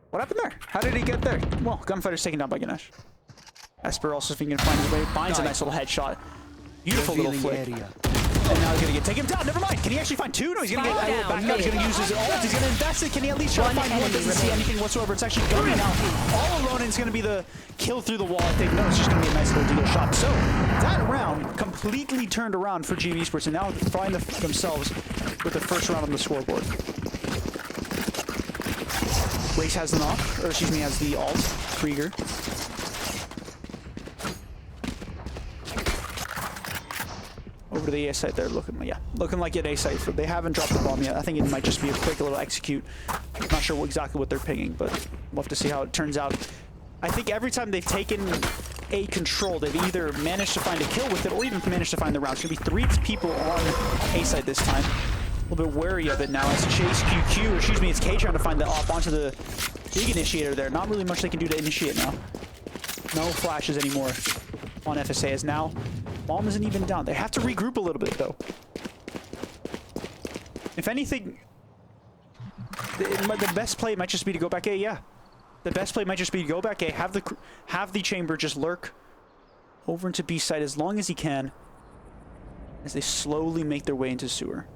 What happened there? How did he get there? Well, Gunfighter's taken down by Ganesh. Esper also going to find his way. Finds a nice little headshot. Beautiful little flick. And now he's going to take him down. Never mind. Can he actually find two? No, he's going to get back out. He's going to use his ult. He's going to invest it. Can he at least try to find one? Doesn't see anything whatsoever. It's actually going now. All alone, and it's going to be the kill through the wall. I think, no, it's just going to be a nice little deal shot. So, that round completely turned around for GMU Sports, and now find themselves with the first round on the scoreboard. Race has the knock, or excuse me, has the ult. Krieger. Over to the A site there, looking like an A site. So they haven't dropped the bomb yet. I think it might just be a quick little execute. Not sure exactly what they're pinging, but we'll have to see how it turns out. I think every time they've taken A control, they've either managed to find a kill with it or even managed to find the round. It's going to be 3 people on A site this time. A little bit wary of it now as Chase QQ, or excuse me, it's K trying to find the op onto the big initiator there. Not really much they can do to initiate now. No flashes anymore on FSA, as now bomb isn't even down. They have to regroup a little bit, though. If anything, the best play might just be to go back A, yeah. The best play might just be to go back A, have the Chamber just lurk over into B side as long as he can, as they slowly make their way into sewer.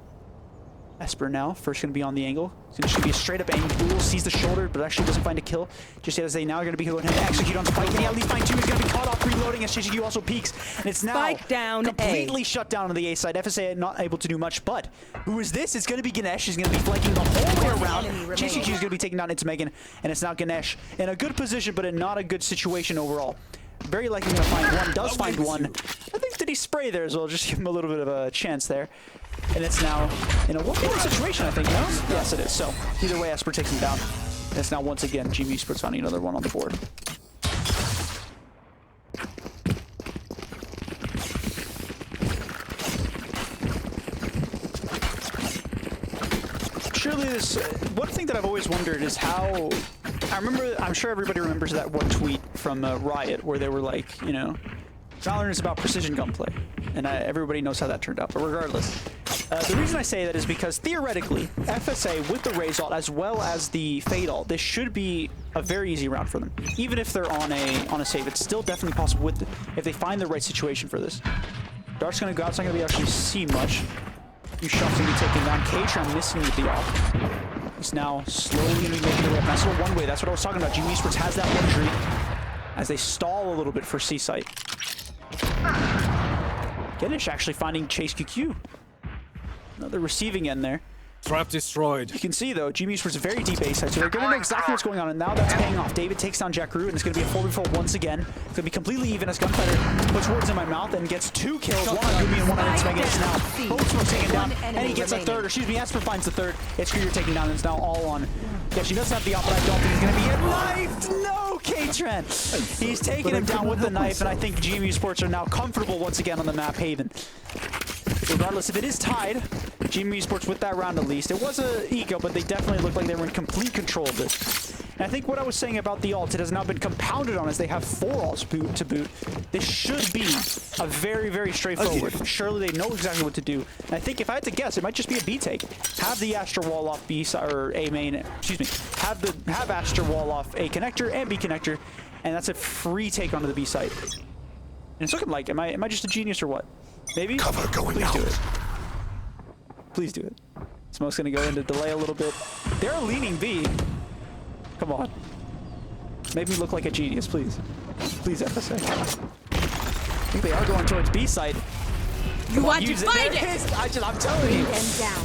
Esper now, first going to be on the angle. It's going to be a straight up angle. Duel sees the shoulder, but actually doesn't find a kill. Just as they now are going to be going to execute on Spike. Can he at least find two? He's going to be caught off reloading as GMU also peeks. And it's now Spike down completely shut down on the A side. FSA not able to do much, but who is this? It's going to be Ganesh. He's going to be flanking the whole way around. GCQ is going to be taking down It's Megan, and it's now Ganesh in a good position, but in not a good situation overall. Very likely going to find one. Does find one. I think did he spray there as well? Just give him a little bit of a chance there. And it's now in a 1v1 situation, I think, no? Yes, it is. So, either way, Esper takes him down. And it's now, once again, GMU Sports finding another one on the board. Surely this... one thing that I've always wondered is how... I'm sure everybody remembers that one tweet from Riot where they were like, you know, Valorant is about precision gunplay. And everybody knows how that turned out. But regardless, the reason I say that is because theoretically, FSA with the Raze ult as well as the Fade ult, this should be a very easy round for them. Even if they're on a save, it's still definitely possible with if they find the right situation for this. Dart's gonna go out, it's not gonna be actually see much. Few shots gonna be taken down. K-Tron missing with the off. He's now slowly gonna be making the way up. Nice little one way. That's what I was talking about. GMU Sports has that luxury as they stall a little bit for C site. Ganesh actually finding Chase QQ. Another receiving end there. Trap destroyed. You can see though, GMU Sports very deep A side, so they're gonna know exactly what's going on, and now that's paying off. David takes down Jack Roo, and it's gonna be a 4v4 once again. It's gonna be completely even as Gunfighter puts words in my mouth and gets 2 kills, one on Gumi and one on It's Megan. It's now both smoke taken down, and he gets a third, or excuse me, Esper finds the third. It's Krieger taking down, and it's now all on. Yeah, she does have the op, but I don't think he's gonna be knifed. No, K-Tren. He's taking him down with the knife, and I think GMU Sports are now comfortable once again on the map, Haven. Regardless, if it is tied, GMU Sports with that round at least. It was a eco, but they definitely looked like they were in complete control of this. And I think what I was saying about the ult, it has now been compounded on as they have 4 ults to boot. This should be a very, very straightforward. Surely they know exactly what to do. And I think if I had to guess, it might just be a B take. Have the Astra wall off B side, or A main, excuse me. Have Astra wall off A connector and B connector, and that's a free take onto the B site. And it's looking like, am I just a genius or what? Maybe? Cover going Please out. do it. Please do it. Smoke's gonna go into delay a little bit. They're leaning B. Come on. Make me look like a genius, please. Please, FSA. I think they are going towards B side. You want to find it? I'm telling you.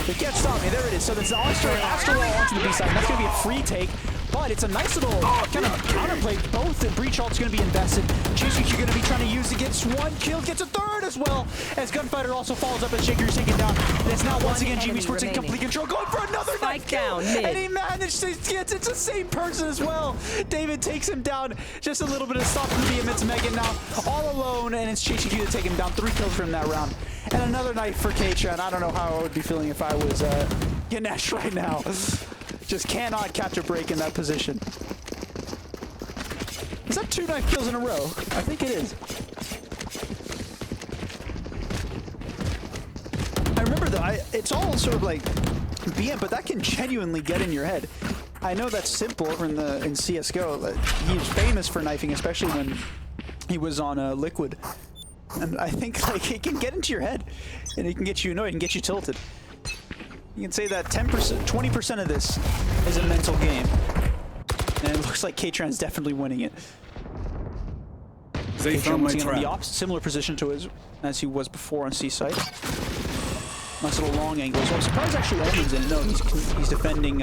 They can't stop me. There it is. So there's Astra wall onto the B side. And that's gonna be a free take. But it's a nice little kind of counterplay. Both the breach ult's going to be invested. GCQ going to be trying to use it. Gets 1 kill, gets a third as well. As Gunfighter also follows up as Shaker's taken down. And it's now once again GMU Sports in complete control. Going for another knife kill. And he managed to get it's the same person as well. David takes him down. Just a little bit of stop from the It's Megan now all alone. And it's GCQ to take him down. 3 kills from that round. And another knife for K-Tren. I don't know how I would be feeling if I was Ganesh right now. Just cannot catch a break in that position. Is that 2 knife kills in a row? I think it is. I remember though, it's all sort of like BM, but that can genuinely get in your head. I know that's simple in CSGO. He's famous for knifing, especially when he was on Liquid. And I think like it can get into your head, and it can get you annoyed and get you tilted. You can say that 10%, 20% of this is a mental game. And it looks like K-Tran's definitely winning it. K-Tran was in the opposite, similar position to as he was before on C-site. Nice little long angle. So I'm surprised actually Omen's in it. No, he's defending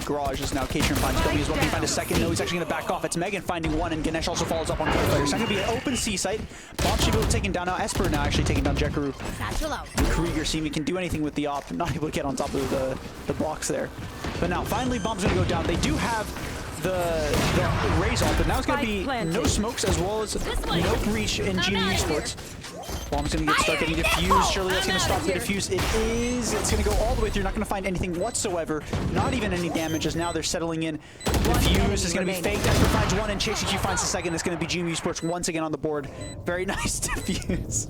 Garage as now K-Tran finds W as well. Can he find a second? No, he's actually going to back off. It's Megan finding one, and Ganesh also follows up on Gunfighter. It's not going to be an open C-site. Bomb should be taken down now. Esper now actually taking down Jekaru. Krieger seeing he can do anything with the op. Not able to get on top of the blocks there. But now, finally, Bomb's going to go down. They do have the Raze ult, but now it's going to be no smokes as well as no breach in GMU Sports. Bomb's going to get stuck getting diffused. Surely that's going to stop the diffuse. It is. It's going to go all the way through. Not going to find anything whatsoever. Not even any damage as now they're settling in. Diffuse is going to be faked. Esper finds one and Chase finds the second. It's going to be GMU Sports once again on the board. Very nice diffuse.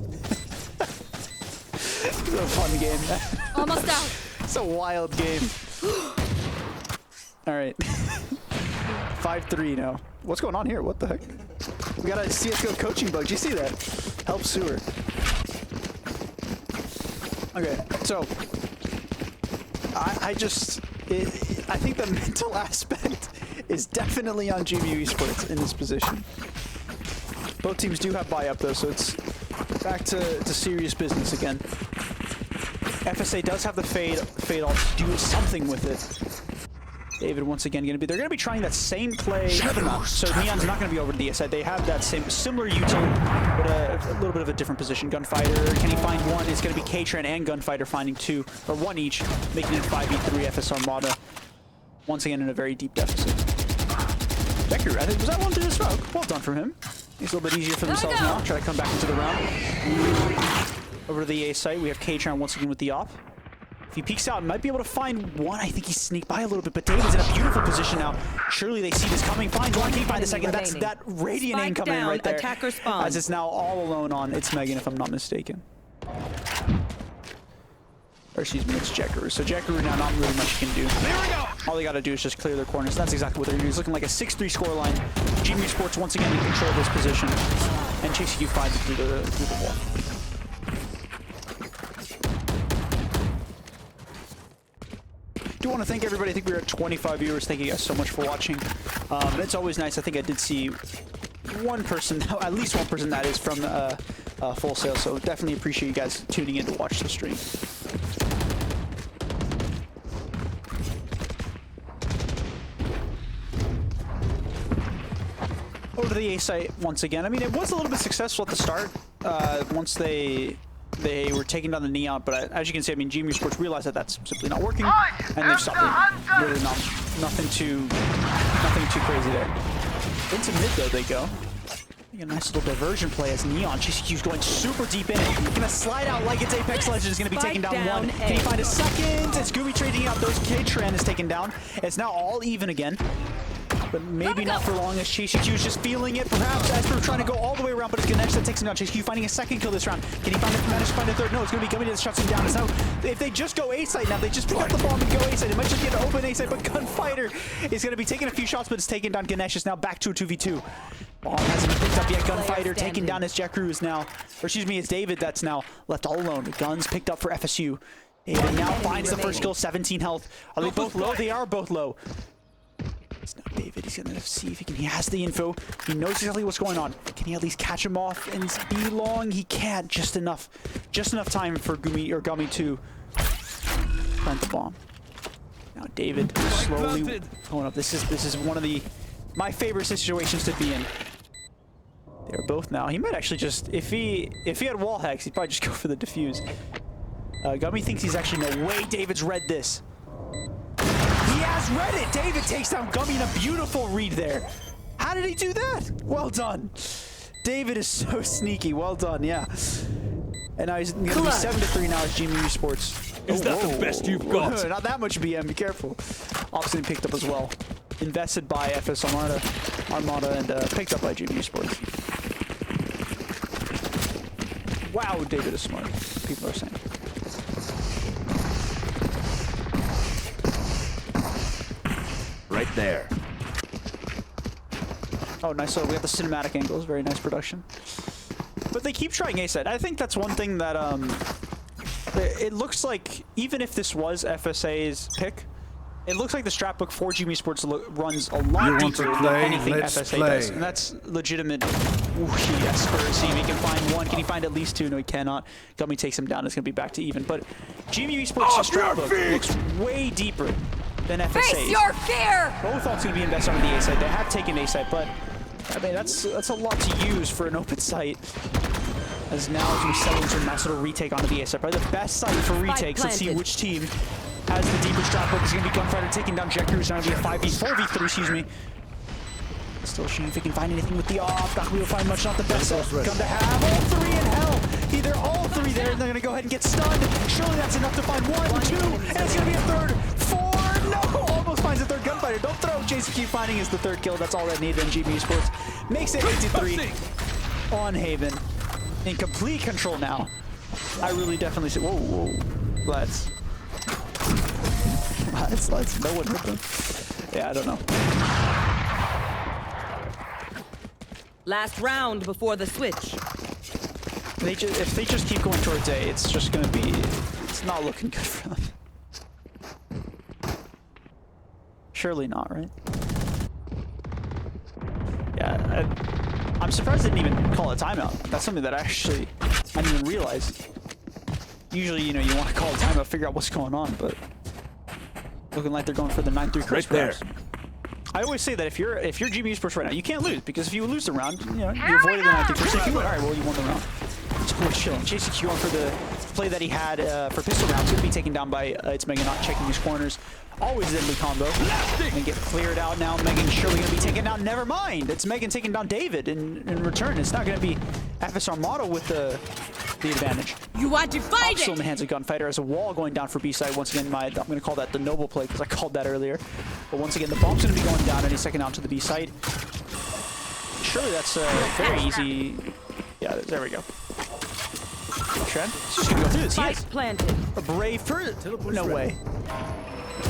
It's a fun game. Almost out. It's a wild game. All right. 5-3 now. What's going on here? What the heck? We got a CSGO coaching bug. Did you see that? Help sewer. Okay, so I think the mental aspect is definitely on GMU Esports in this position. Both teams do have buy up though, so it's back to serious business again. FSA does have the fade off to do something with it. David once again they're gonna be trying that same play. So Neon's not gonna be over to the A side. They have that similar util, but a little bit of a different position. Gunfighter, can he find one? It's gonna be K-Tran and Gunfighter finding two, or one each, making it 5v3 FS Armada. Once again in a very deep deficit. Becker, I think, was that one through the smoke? Well done from him. It's a little bit easier for themselves now. Try to come back into the round. Over to the A site, we have K-Tran once again with the op. If he peeks out, might be able to find one. I think he sneaked by a little bit, but David's in a beautiful position now. Surely they see this coming. Finds one. Can he find the second? That's that Radiant aim coming in right there. Attacker spawn. As it's now all alone on. It's Megan, if I'm not mistaken. Or excuse me, it's Jackaroo. So Jackaroo now, not really much he can do. All they got to do is just clear their corners. That's exactly what they're doing. It's looking like a 6-3 scoreline. GMU Sports once again in control of this position. And JCQ finds it through the wall. I do want to thank everybody. I think we were at 25 viewers. Thank you guys so much for watching. It's always nice. I think I did see one person, at least one person that is from Full Sail. So definitely appreciate you guys tuning in to watch the stream. Over to the A site once again. I mean, it was a little bit successful at the start. Once they were taking down the Neon, but as you can see, I mean, GMU Sports realized that that's simply not working, and they've stopped it. Really nothing too crazy there. Into mid though they go. A nice little diversion play as Neon. GCQ's going super deep in it. Gonna slide out like it's Apex Legends. Gonna be taking down one. Can he find a second? It's Gooby trading out. Those K-Tran is taken down. It's now all even again. But maybe not for long as GCQ is just feeling it. Perhaps as we're trying to go all the way around, but it's Ganesh that takes him down. GCQ finding a second kill this round. Can he manage to find a third? No, it's going to be coming to the shuts him down. It's now, if they just go A-site now, they just pick up the bomb and go A-site. It might just get an open A-site, but Gunfighter is going to be taking a few shots, but it's taking down Ganesh. Is now back to a 2v2. Bomb hasn't been picked up yet. Gunfighter taking down his Jackaroo is now, or excuse me, it's David that's now left all alone. The guns picked up for FSU. David now finds the first kill, 17 health. Are they both low? They are both low. It's now David. He's gonna see if he has the info. He knows exactly what's going on. Can he at least catch him off and be long? He can't. Just enough time for Gummy to plant the bomb. Now David slowly going up. This is one of my favorite situations to be in. They're both now. He might actually just, if he had wall hacks, he'd probably just go for the defuse. Gummy thinks he's actually no way. David's read this. He has read it. David takes down Gummy in a beautiful read there. How did he do that? Well done. David is so sneaky. Well done, yeah. And now he's going to be 7-3 now as GMU Sports. Is that the best you've got? Not that much BM, be careful. Opposite picked up as well. Invested by FS Armada and picked up by GMU Sports. Wow, David is smart, people are saying. Right there. Oh, nice. So we got the cinematic angles. Very nice production. But they keep trying A-side. I think that's one thing that it looks like, even if this was FSA's pick, it looks like the strat book for GMU Sports runs a lot deeper than anything FSA does. And that's legitimate. Ooh, yes, see if he can find one. Can he find at least two? No, he cannot. Gummy takes him down. It's going to be back to even. But GMU Sports' strat book looks way deeper than FSA's. Face your fear! Both opts going to be invested on the A side. They have taken A side, but I mean that's a lot to use for an open site. As now it's going to settle into a nice little retake onto the A side. Probably the best site for retakes. Let's see which team has the deeper strat book. Is going to be Gunfighter taking down Jackaroo. It's going to be a 4v3, excuse me. Still seeing if he can find anything with the off. Not going to find much. Not the best. Gun to have all three in hell. Either all three there, and they're going to go ahead and get stunned. Surely that's enough to find one, two, and it's going to be a third. Four. No, almost finds a third Gunfighter. Don't throw. JCQ finding is the third kill. That's all that needed. And GMU Sports makes it 8-3 on Haven. In complete control now. I really definitely see. Whoa. Let's. No one hit them. Yeah, I don't know. Last round before the switch. If they just keep going towards A, it's just gonna be. It's not looking good for them. Surely not, right? Yeah, I'm surprised they didn't even call a timeout. That's something that I didn't even realize. Usually, you know, you want to call a timeout, figure out what's going on, but looking like they're going for the 9-3 curse. Right there. I always say that if you're GMU Sports right now, you can't lose, because if you lose the round, you know, you avoided the 9-3 curse. If you win, all right, well, you won the round. Totally chilling. JCQ going for the play that he had for pistol rounds. Going to be taken down by it's Megan not checking his corners. Always a deadly combo. And get cleared out now. Megan surely going to be taken down. Never mind. It's Megan taking down David in return. It's not going to be FS Armada with the advantage. You are divided. Still in the hands of Gunfighter as a wall going down for B side. Once again, I'm going to call that the noble play because I called that earlier. But once again, the bomb's going to be going down any second out to the B side. Surely that's very easy. Yeah, there we go. Trent, she's gonna go through this. Yes. Planted. A brave for no way.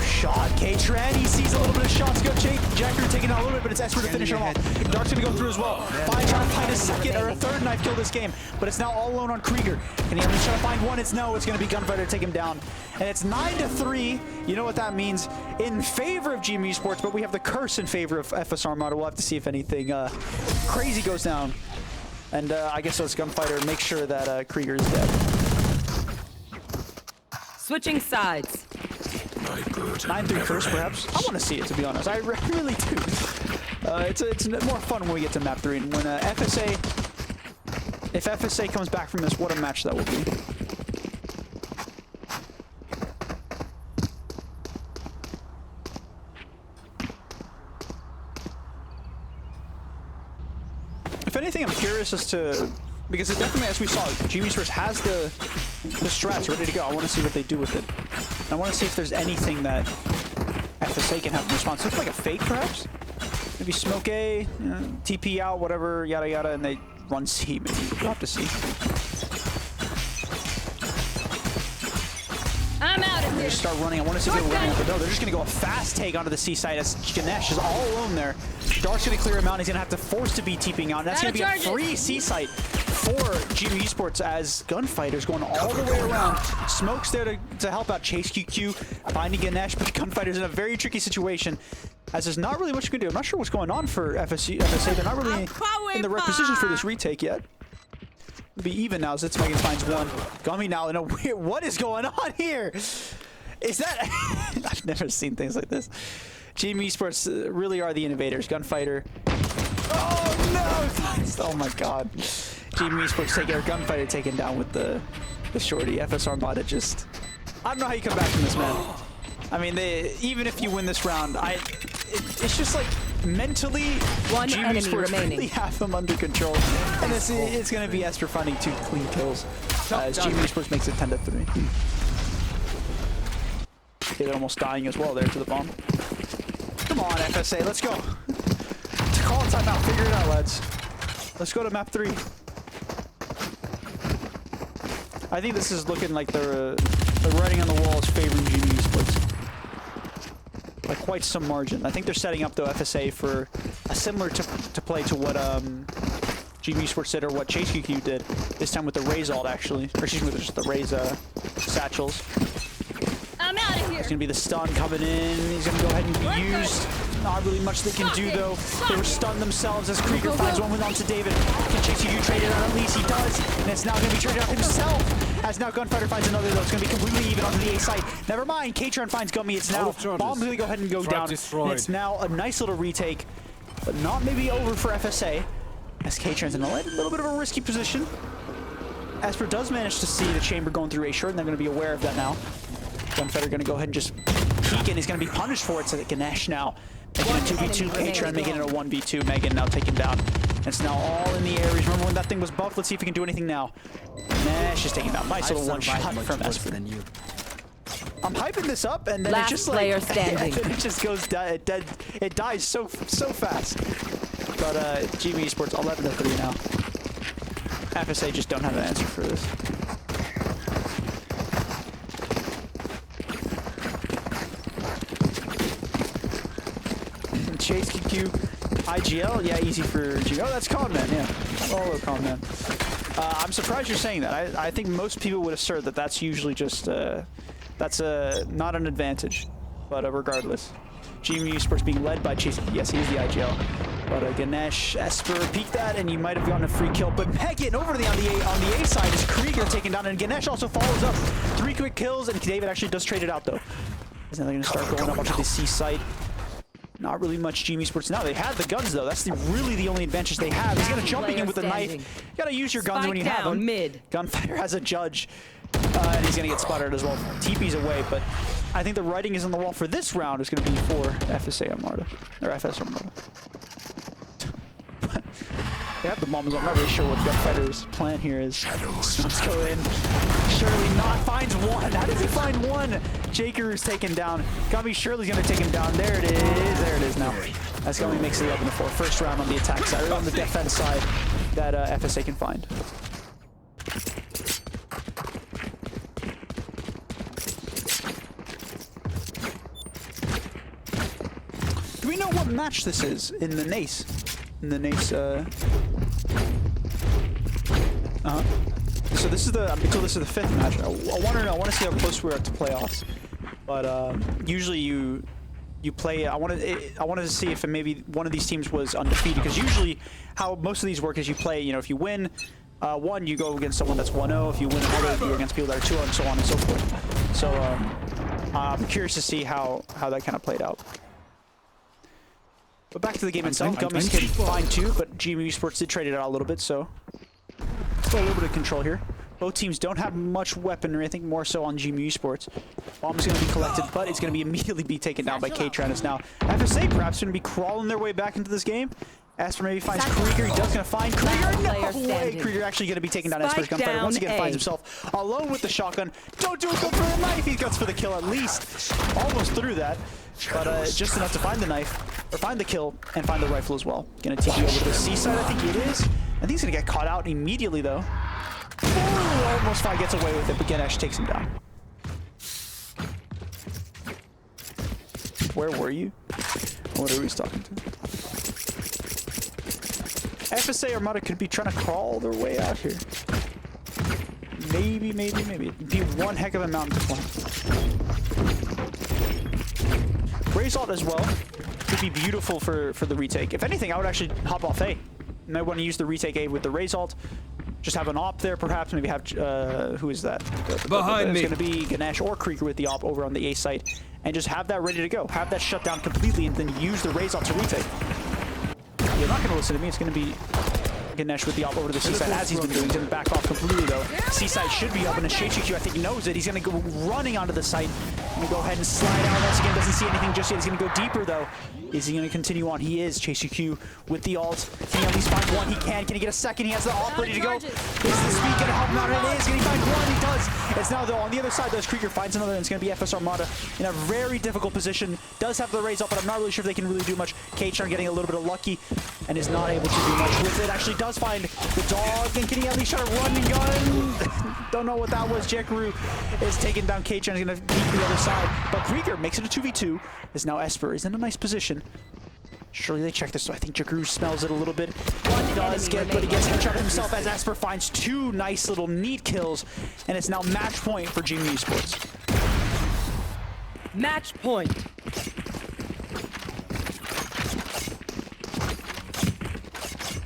Shot, K-Trent, he sees a little bit of shots go. Jacker taking out a little bit, but it's Esper to finish him off. Dark's gonna go through as well. Trying to find a second or a third knife kill this game, but it's now all alone on Krieger. And he's trying to find one. It's gonna be Gunfighter to take him down. And it's 9-3. You know what that means in favor of GMU Sports, but we have the curse in favor of FS Armada. We'll have to see if anything crazy goes down. And I guess it's Gunfighter. Make sure that Krieger is dead. Switching sides. 9-3 first, perhaps. I want to see it, to be honest. I really do. It's more fun when we get to map 3. And when if FSA comes back from this, what a match that will be. If anything, I'm curious as to, because it definitely, as we saw, GMU Sports has the strats ready to go. I want to see what they do with it. And I want to see if there's anything that FSA can have in response. Looks like a fake, perhaps? Maybe smoke A, TP out, whatever, yada yada, and they run C, maybe. We'll have to see. I'm out of They here. just start running. I want to see if they're running, but no, they're just going to go a fast take onto the C side as Ganesh is all alone there. Dark's going to clear him out, and he's going to have to force to be TPing out. And that's going to be a free C site for GMU Esports as Gunfighter's going all the way around. Smoke's there to help out Chase QQ, finding Ganesh, but Gunfighter's in a very tricky situation as there's not really much you can do. I'm not sure what's going on for FSA. They're not really in the right positions for this retake yet. It'll be even now as it's Megan finds one. Gummy now in a weird. What is going on here? Is that? I've never seen things like this. GMU Esports really are the innovators. Gunfighter. Oh no! Oh my God. GMU Esports Gunfighter taken down with the shorty. FS Armada just. I don't know how you come back from this, man. I mean, even if you win this round, it's just like mentally, One enemy Sports remaining. really have them under control, and it's going to be Esper finding 2 clean kills as GMU Sports makes it 10-3. David almost dying as well there to the bomb. Come on, FSA, let's go. To call a timeout, figure it out, lads. Let's go to map 3. I think this is looking like the writing on the wall is favoring GMU Sports. By quite some margin. I think they're setting up, though, FSA for a similar to play to what GMU Sports did or what Chase QQ did. This time with the Raze ult, actually. Or excuse me, just the Raze satchels. I'm out of here. There's going to be the stun coming in. He's going to go ahead and be used. Not really much they can do, though. They were stunned themselves as Krieger finds one with onto David. Can Chase QQ trade it out? At least he does. And it's now going to be traded out himself. As now Gunfighter finds another, though. It's going to be completely even onto the A site. Never mind. K-Tron finds Gummy. It's now Bomb's going to go ahead and go down. And it's now a nice little retake, but not maybe over for FSA. As K-Tron's in a little bit of a risky position. Esper does manage to see the chamber going through A short, and they're going to be aware of that now. Gunfighter going to go ahead and just peek, and he's going to be punished for it. So that Ganesh now making a 2v2. K-Tron making it a 1v2. Megan now taken down. It's now all in the areas. Remember when that thing was buffed? Let's see if we can do anything now. Nash is taking down. Nice little one shot from Esper. I'm hyping this up, and then it just like it just goes dead. It dies so fast. But GMU Esports 11-3 now. FSA just don't have an answer for this. Chase QQ. IGL, yeah, easy for GMU. Oh, that's Con Man, yeah. Oh, Con Man. I'm surprised you're saying that. I think most people would assert that that's usually just, that's not an advantage. But regardless. GMU Esports being led by Chase. Yes, he's the IGL. But Ganesh, Esper peeked that, and you might have gotten a free kill. But Megan over to the on the A side is Krieger taken down, and Ganesh also follows up. 3 quick kills, and David actually does trade it out though. He's now going to start going up onto the C site. Not really much GMU Sports now. They have the guns though. That's really the only advantage they have. He's going to jump in with a knife. You got to use your guns when you have them. Mid. Gunfighter has a judge, and he's going to get spotted as well. TP's away, but I think the writing is on the wall for this round is going to be for FSA Armada or FS Armada. They have the bombs. I'm not really sure what Gunfighter's plan here is. Let's go in. Surely not finds one. How does he find one? Jaker is taken down. Gummy Shirley's gonna take him down. There it is. There it is now. That's Gummy makes it up in the 4. First round on the attack side, or on the defense side that FSA can find. Do we know what match this is in the NACE? In the NACE, So this is the, until this is the 5th match. I want to know, I want to see how close we are to playoffs. But usually you play, I wanted to see if maybe one of these teams was undefeated, because usually how most of these work is you play, you know, if you win one, you go against someone that's 1-0. If you win another, you go against people that are 2-0, and so on and so forth. So I'm curious to see how that kind of played out. But back to the game itself, Gummies can find 2, but GMU Esports did trade it out a little bit, so still a little bit of control here. Both teams don't have much weaponry, I think more so on GMU Esports. Bomb's going to be collected, but it's going to be immediately be taken down by K-Tran. It's now FSA perhaps going to be crawling their way back into this game. Asper maybe finds Krieger. He does going to find Krieger. No way! Krieger actually going to be taken down. Asper's Gunfighter once again finds himself alone with the shotgun. Don't do it, go for the knife. He guts for the kill at least. Almost through that. But just enough to find the knife, or find the kill, and find the rifle as well. Gonna TP over to the C side, I think it is. I think he's gonna get caught out immediately though. Ooh, almost gets away with it, but Ganesh takes him down. Where were you? What are we talking to? FSA Armada could be trying to crawl their way out here. Maybe. It'd be one heck of a mountain to climb. Razalt as well could be beautiful for the retake. If anything, I would actually hop off A. You might want to use the retake A with the Razalt. Just have an op there, perhaps. Maybe have who is that? Behind me. It's going to be Ganesh or Krieger with the op over on the A site, and just have that ready to go. Have that shut down completely, and then use the Razalt to retake. You're not going to listen to me. It's going to be Ganesh with the op over to the C side, as he's been doing. He's going to back off completely though. C side should be open, and ShayCQ I think knows it. He's going to go running onto the site. Going to go ahead and slide out once again. Doesn't see anything just yet. He's going to go deeper though. Is he going to continue on? He is. ShayCQ with the ult. Can he at least find one? He can. Can he get a second? He has the ult ready to go. Is the speed going to help him out? It is. Can he find one? He does. It's now though on the other side. Does Krieger finds another, and it's going to be FS Armada in a very difficult position. Does have the raise up, but I'm not really sure if they can really do much. K-Char getting a little bit of lucky and is not able to do much with it. Actually does find the dog, and can he at least try to run and gun? Don't know what that was. Jekaru is taking down K-Chan. He's going to beat the other side, but Krieger makes it a 2v2. Is now Esper is in a nice position. Surely they check this, so I think Jekaru smells it a little bit. One does get, but he gets headshot himself as Esper finds 2 nice little neat kills, and it's now match point for GMU Esports. Match point.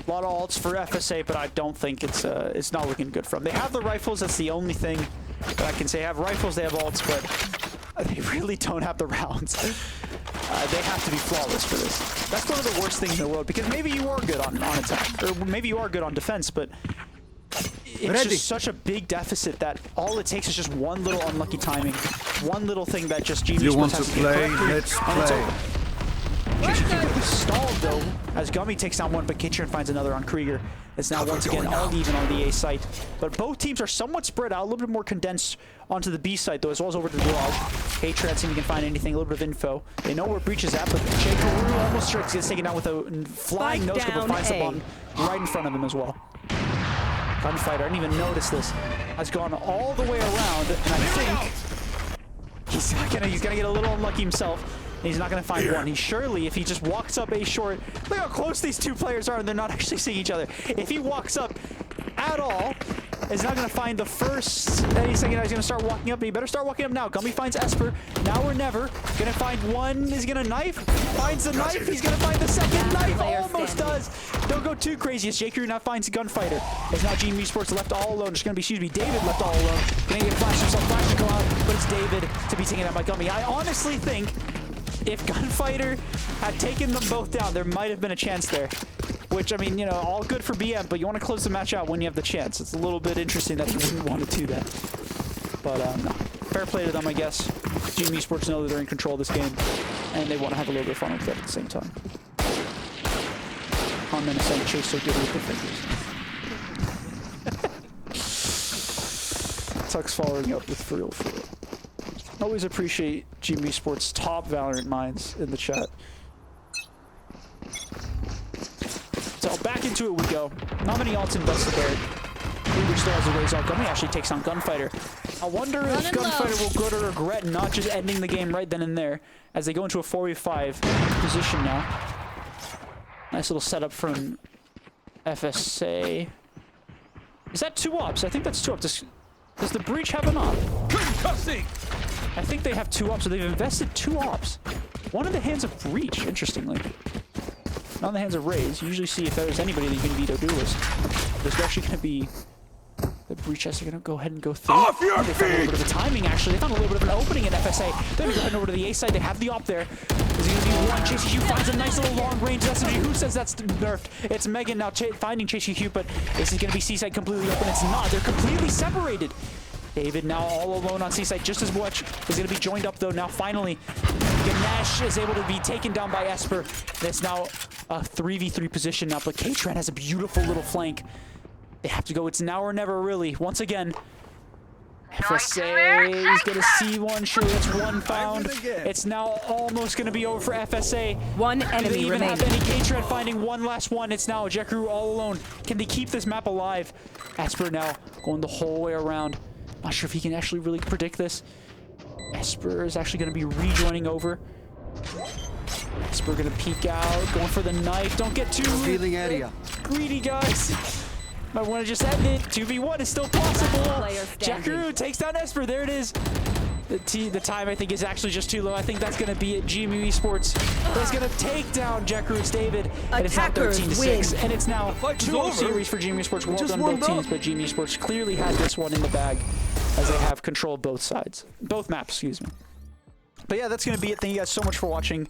A lot of ults for FSA, but I don't think it's not looking good for them. They have the rifles. That's the only thing that I can say. They have rifles, they have ults, but they really don't have the rounds. They have to be flawless for this. That's one of the worst things in the world, because maybe you are good on attack, or maybe you are good on defense, but it's just such a big deficit that all it takes is just one little unlucky timing, one little thing that just GMU You want has to play? Let's play. ShayCQ stalled though, as Gummy takes down one, but Kitchen finds another on Krieger. It's now once again all even on the A site. But both teams are somewhat spread out, a little bit more condensed onto the B site though, as well as over to the garage. K-Trad seeing if he can find anything, a little bit of info. They know where Breach is at, but Jekaru almost sure gets taken down with a flying no-scope, but finds someone right in front of him as well. Gunfighter, I didn't even notice this, has gone all the way around, and I think he's gonna get a little unlucky himself. He's not going to find one. He surely, if he just walks up A short, look how close these two players are, and they're not actually seeing each other. If he walks up at all, is not going to find the first any second. He's going to start walking up, and he better start walking up now. Gummy finds Esper. Now or never. Going to find one. Is going to knife. Finds the knife. He's going to find the second knife. Almost does. Don't go too crazy. As J.Crew now finds Gunfighter. It's now GMU Sports left all alone. It's going to be, excuse me, David left all alone. Going to get flash himself. Flash to go out, but it's David to be taken out by Gummy. I honestly think if Gunfighter had taken them both down, there might have been a chance there. Which, I mean, you know, all good for BM, but you want to close the match out when you have the chance. It's a little bit interesting that he wouldn't want to do that. But, no. Fair play to them, I guess. GMU Sports know that they're in control of this game, and they want to have a little bit of fun with it at the same time. Conman is saying Chase so good with the fingers. Tuck's following up with for real, for real. Always appreciate GMU Sports' top Valorant minds in the chat. So back into it we go. Not many ults invested there. Uber still has a raise ult. Gummy actually takes on Gunfighter. I wonder if Gunfighter will go to regret not just ending the game right then and there as they go into a 4v5 position now. Nice little setup from FSA. Is that 2 ops? I think that's 2 ops. Does the Breach have an op? I think they have 2 ops, so they've invested 2 ops. One in the hands of Breach, interestingly. Not in the hands of Raze. You usually see if there's anybody that you can veto duelist. There's actually going to be the Breach has to go ahead and go through. Off your feet! They found a little bit of a timing, actually. They found a little bit of an opening in FSA. They're going to go ahead over to the A side. They have the op there. There's going to be one. Chasey finds a nice little long range SMG. Who says that's nerfed? It's Megan now finding Chasey, but is it going to be C side completely open? It's not. They're completely separated. David now all alone on C-side just as much. Is going to be joined up though now finally. Ganesh is able to be taken down by Esper. It's now a 3v3 position now, but K-Tran has a beautiful little flank. They have to go. It's now or never really. Once again, FSA is going to see one. Sure, that's one found. It's now almost going to be over for FSA. One Do they enemy even remaining. have any K-Tran finding one last one? It's now J.Crew all alone. Can they keep this map alive? Esper now going the whole way around. Not sure if he can actually really predict this. Esper is actually going to be rejoining over. Esper going to peek out, going for the knife. Don't get too greedy, guys. Might want to just end it. 2v1 is still possible. J.Crew takes down Esper. There it is. The time, I think, is actually just too low. I think that's going to be it. GMU Esports is going to take down J.Crew David. And it's now 13-6. And it's now 2-0 series for GMU Esports. Well done, both teams. But GMU Esports clearly has this one in the bag as they have control of both sides. Both maps, excuse me. But yeah, that's going to be it. Thank you guys so much for watching.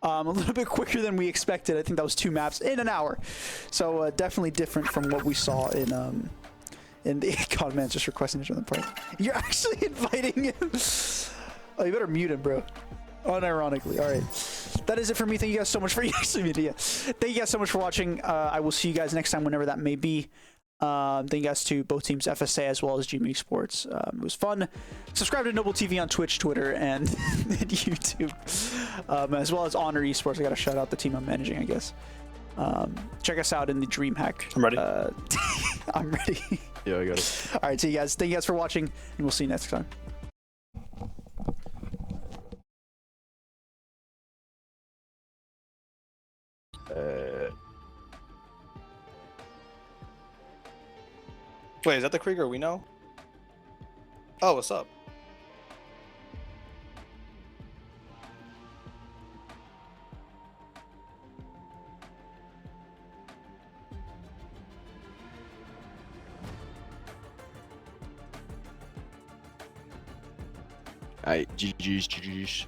A little bit quicker than we expected. I think that was 2 maps in an hour. So definitely different from what we saw in the Conman's just requesting to join the party. You're actually inviting him. Oh, you better mute him, bro. Unironically. All right. That is it for me. Thank you guys so much for Thank you guys so much for watching. I will see you guys next time, whenever that may be. Thank you guys to both teams, FSA as well as GMU Sports. It was fun. Subscribe to Noble TV on Twitch, Twitter, and YouTube, as well as Honor Esports. I got to shout out the team I'm managing, I guess. Check us out in the DreamHack. I'm ready. I'm ready. Yeah, I got it. All right, see you guys. Thank you guys for watching, and we'll see you next time. Wait, is that the Krieger we know? Oh, what's up? Alright, GG's.